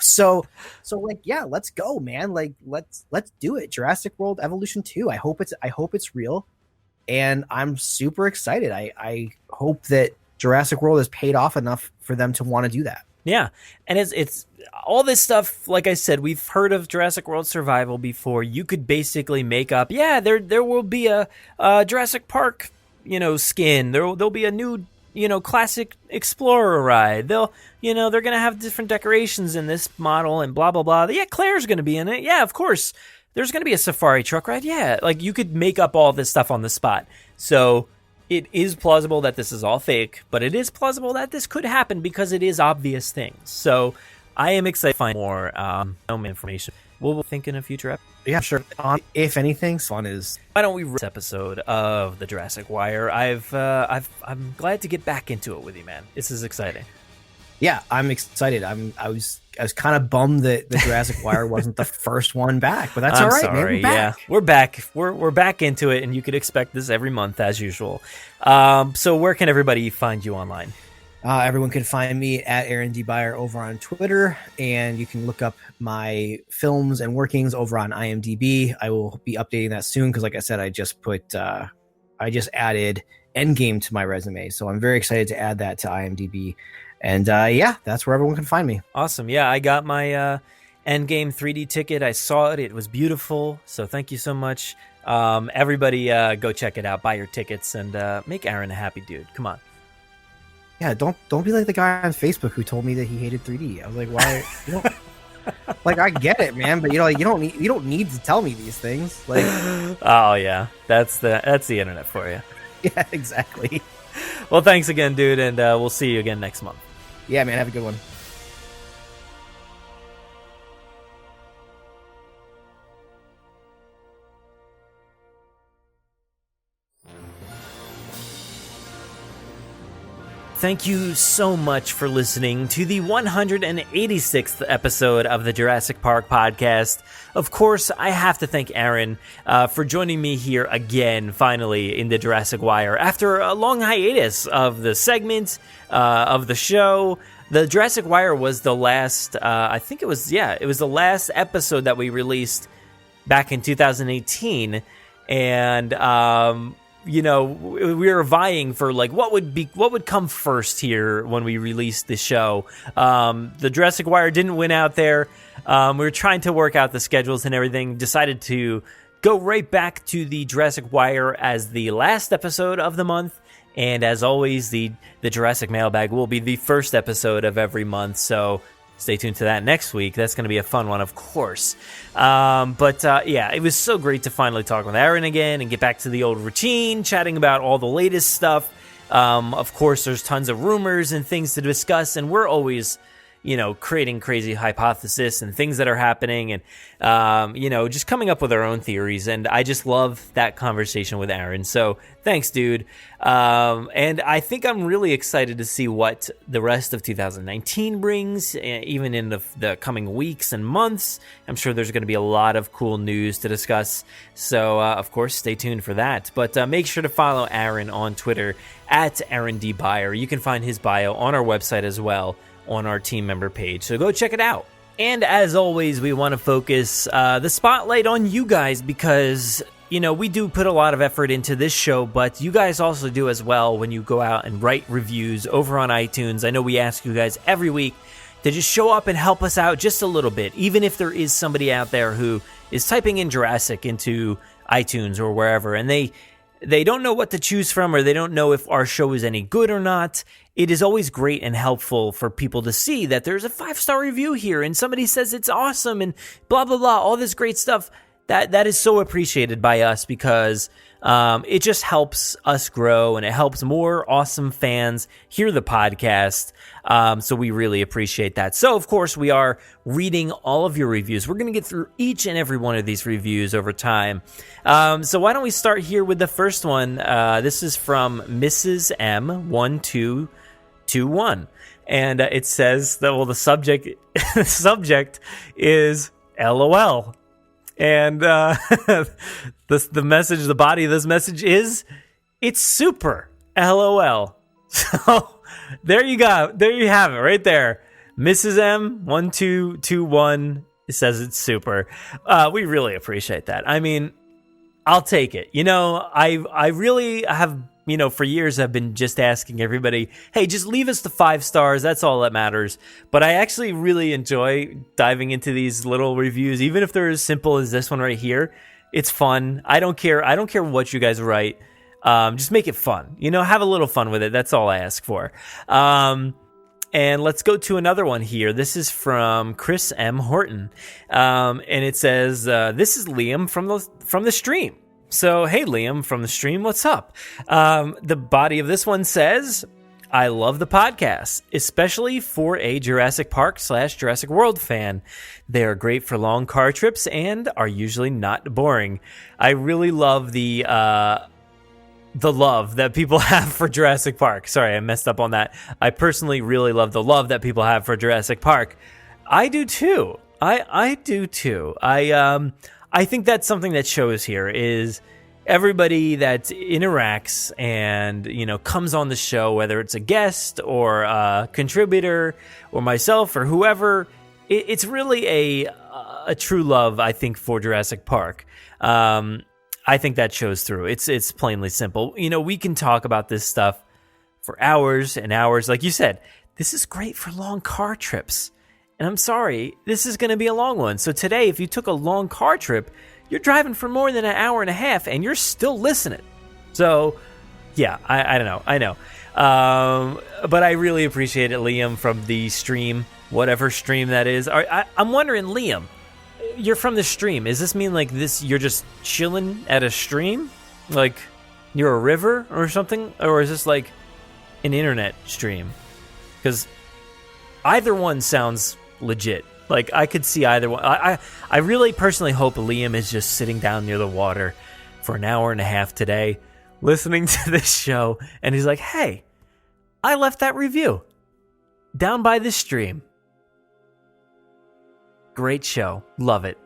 So like, yeah, let's go, man. Like, let's do it. Jurassic World Evolution 2. I hope it's real. And I'm super excited. I hope that Jurassic World has paid off enough for them to want to do that. Yeah, and it's all this stuff. Like I said, we've heard of Jurassic World Survival before. You could basically make up, there will be a Jurassic Park, skin. There'll be a new, classic Explorer ride. They're gonna have different decorations in this model and blah blah blah. Yeah, Claire's gonna be in it. Yeah, of course. There's gonna be a safari truck ride. Yeah, like you could make up all this stuff on the spot. So it is plausible that this is all fake, but it is plausible that this could happen because it is obvious things. So I am excited to find more information. We'll think in a future episode. Yeah, sure. If anything, fun is. Why don't we this episode of the Jurassic Wire? I'm glad to get back into it with you, man. This is exciting. Yeah, I'm excited. I was kind of bummed that the Jurassic Wire wasn't the first one back, but that's all right. Sorry, man. We're back. We're back into it, and you could expect this every month as usual. So where can everybody find you online? Everyone can find me at Aaron D. Beyer over on Twitter, and you can look up my films and workings over on IMDb. I will be updating that soon because, like I said, I just added Endgame to my resume, so I'm very excited to add that to IMDb. And that's where everyone can find me. Awesome. Yeah, I got my Endgame 3D ticket. I saw it. It was beautiful. So thank you so much. Everybody go check it out. Buy your tickets and make Aaron a happy dude. Come on. Yeah, don't be like the guy on Facebook who told me that he hated 3D. I was like, why? Like, I get it, man, but you don't need to tell me these things. Like, oh yeah, that's the internet for you. Yeah, exactly. Well, thanks again, dude, and we'll see you again next month. Yeah, man, have a good one. Thank you so much for listening to the 186th episode of the Jurassic Park Podcast. Of course, I have to thank Aaron for joining me here again, finally, in the Jurassic Wire. After a long hiatus of the segment, of the show, the Jurassic Wire was the last, it was the last episode that we released back in 2018. And, we were vying for like what would come first here when we released the show. The Jurassic Wire didn't win out there. We were trying to work out the schedules and everything. Decided to go right back to the Jurassic Wire as the last episode of the month. And as always, the Jurassic Mailbag will be the first episode of every month. So stay tuned to that next week. That's going to be a fun one, of course. It was so great to finally talk with Aaron again and get back to the old routine, chatting about all the latest stuff. Of course, there's tons of rumors and things to discuss, and we're always, creating crazy hypotheses and things that are happening and, just coming up with our own theories. And I just love that conversation with Aaron. So thanks, dude. And I think I'm really excited to see what the rest of 2019 brings, even in the coming weeks and months. I'm sure there's going to be a lot of cool news to discuss. So, of course, stay tuned for that. But make sure to follow Aaron on Twitter at Aaron D. Beyer. You can find his bio on our website as well, on our team member page. So go check it out. And as always, we want to focus the spotlight on you guys because, we do put a lot of effort into this show, but you guys also do as well when you go out and write reviews over on iTunes. I know we ask you guys every week to just show up and help us out just a little bit, even if there is somebody out there who is typing in Jurassic into iTunes or wherever, and they don't know what to choose from, or they don't know if our show is any good or not. It is always great and helpful for people to see that there's a 5-star review here and somebody says it's awesome and blah, blah, blah, all this great stuff. that is so appreciated by us because it just helps us grow and it helps more awesome fans hear the podcast. So we really appreciate that. So, of course, we are reading all of your reviews. We're going to get through each and every one of these reviews over time. So why don't we start here with the first one? This is from Mrs. M1221. And it says that, well, the subject is LOL. And the message, the body of this message is, it's super, LOL. So there you go. There you have it right there. Mrs. M1221 says it's super. We really appreciate that. I mean, I'll take it. You know, I really have, you know, for years I've been just asking everybody, hey, just leave us the 5 stars. That's all that matters. But I actually really enjoy diving into these little reviews, even if they're as simple as this one right here. It's fun. I don't care what you guys write. Just make it fun. You know, have a little fun with it. That's all I ask for. And let's go to another one here. This is from Chris M. Horton. And it says, this is Liam from the stream. So, hey, Liam from the stream, what's up? The body of this one says, I love the podcast, especially for a Jurassic Park / Jurassic World fan. They are great for long car trips and are usually not boring. I really love the love that people have for Jurassic Park. Sorry, I messed up on that. I personally really love the love that people have for Jurassic Park. I do too. I do too. I think that's something that shows here is everybody that interacts and, you know, comes on the show, whether it's a guest or a contributor or myself or whoever, it's really a true love, I think, for Jurassic Park. I think that shows through. It's plainly simple. You know, we can talk about this stuff for hours and hours. Like you said, this is great for long car trips. And I'm sorry, this is going to be a long one. So today, if you took a long car trip, you're driving for more than an hour and a half, and you're still listening. So, yeah, I don't know. I know. But I really appreciate it, Liam, from the stream, whatever stream that is. I'm wondering, Liam, you're from the stream. Does this mean like this? You're just chilling at a stream, like near a river or something, or is this like an internet stream? Because either one sounds legit. Like I could see either one. I really personally hope Liam is just sitting down near the water for an hour and a half today, listening to this show, and he's like, "Hey, I left that review down by this stream. Great show. Love it."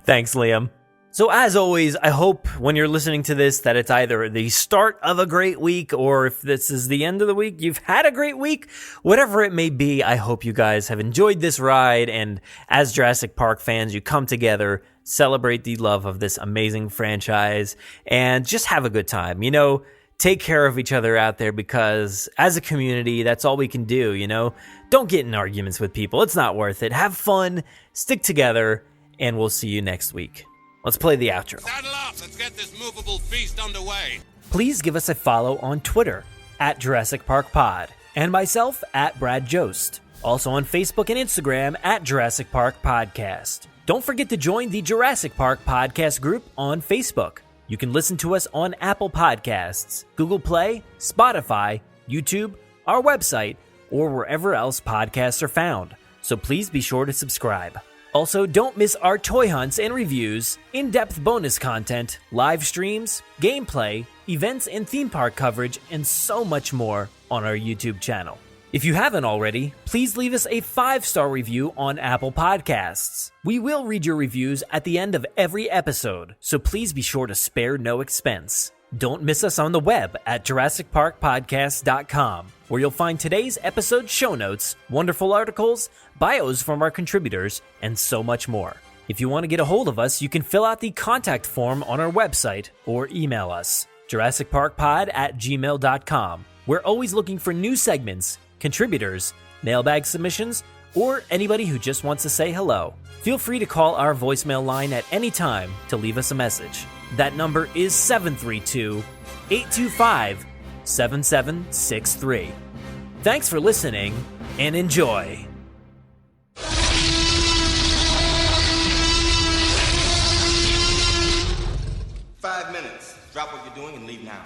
Thanks, Liam. So as always, I hope when you're listening to this that it's either the start of a great week or if this is the end of the week, you've had a great week. Whatever it may be, I hope you guys have enjoyed this ride, and as Jurassic Park fans, you come together, celebrate the love of this amazing franchise, and just have a good time. You know, take care of each other out there, because as a community, that's all we can do, you know? Don't get in arguments with people. It's not worth it. Have fun, stick together, and we'll see you next week. Let's play the outro. Saddle up, let's get this movable feast underway. Please give us a follow on Twitter at Jurassic Park Pod, and myself at Brad Jost. Also on Facebook and Instagram at Jurassic Park Podcast. Don't forget to join the Jurassic Park Podcast group on Facebook. You can listen to us on Apple Podcasts, Google Play, Spotify, YouTube, our website, or wherever else podcasts are found. So please be sure to subscribe. Also, don't miss our toy hunts and reviews, in-depth bonus content, live streams, gameplay, events and theme park coverage, and so much more on our YouTube channel. If you haven't already, please leave us a 5-star review on Apple Podcasts. We will read your reviews at the end of every episode, so please be sure to spare no expense. Don't miss us on the web at JurassicParkPodcast.com, where you'll find today's episode show notes, wonderful articles, bios from our contributors, and so much more. If you want to get a hold of us, you can fill out the contact form on our website or email us, JurassicParkPod@gmail.com. We're always looking for new segments, contributors, mailbag submissions, or anybody who just wants to say hello. Feel free to call our voicemail line at any time to leave us a message. That number is 732-825-7763. Thanks for listening, and enjoy. 5 minutes. Drop what you're doing and leave now.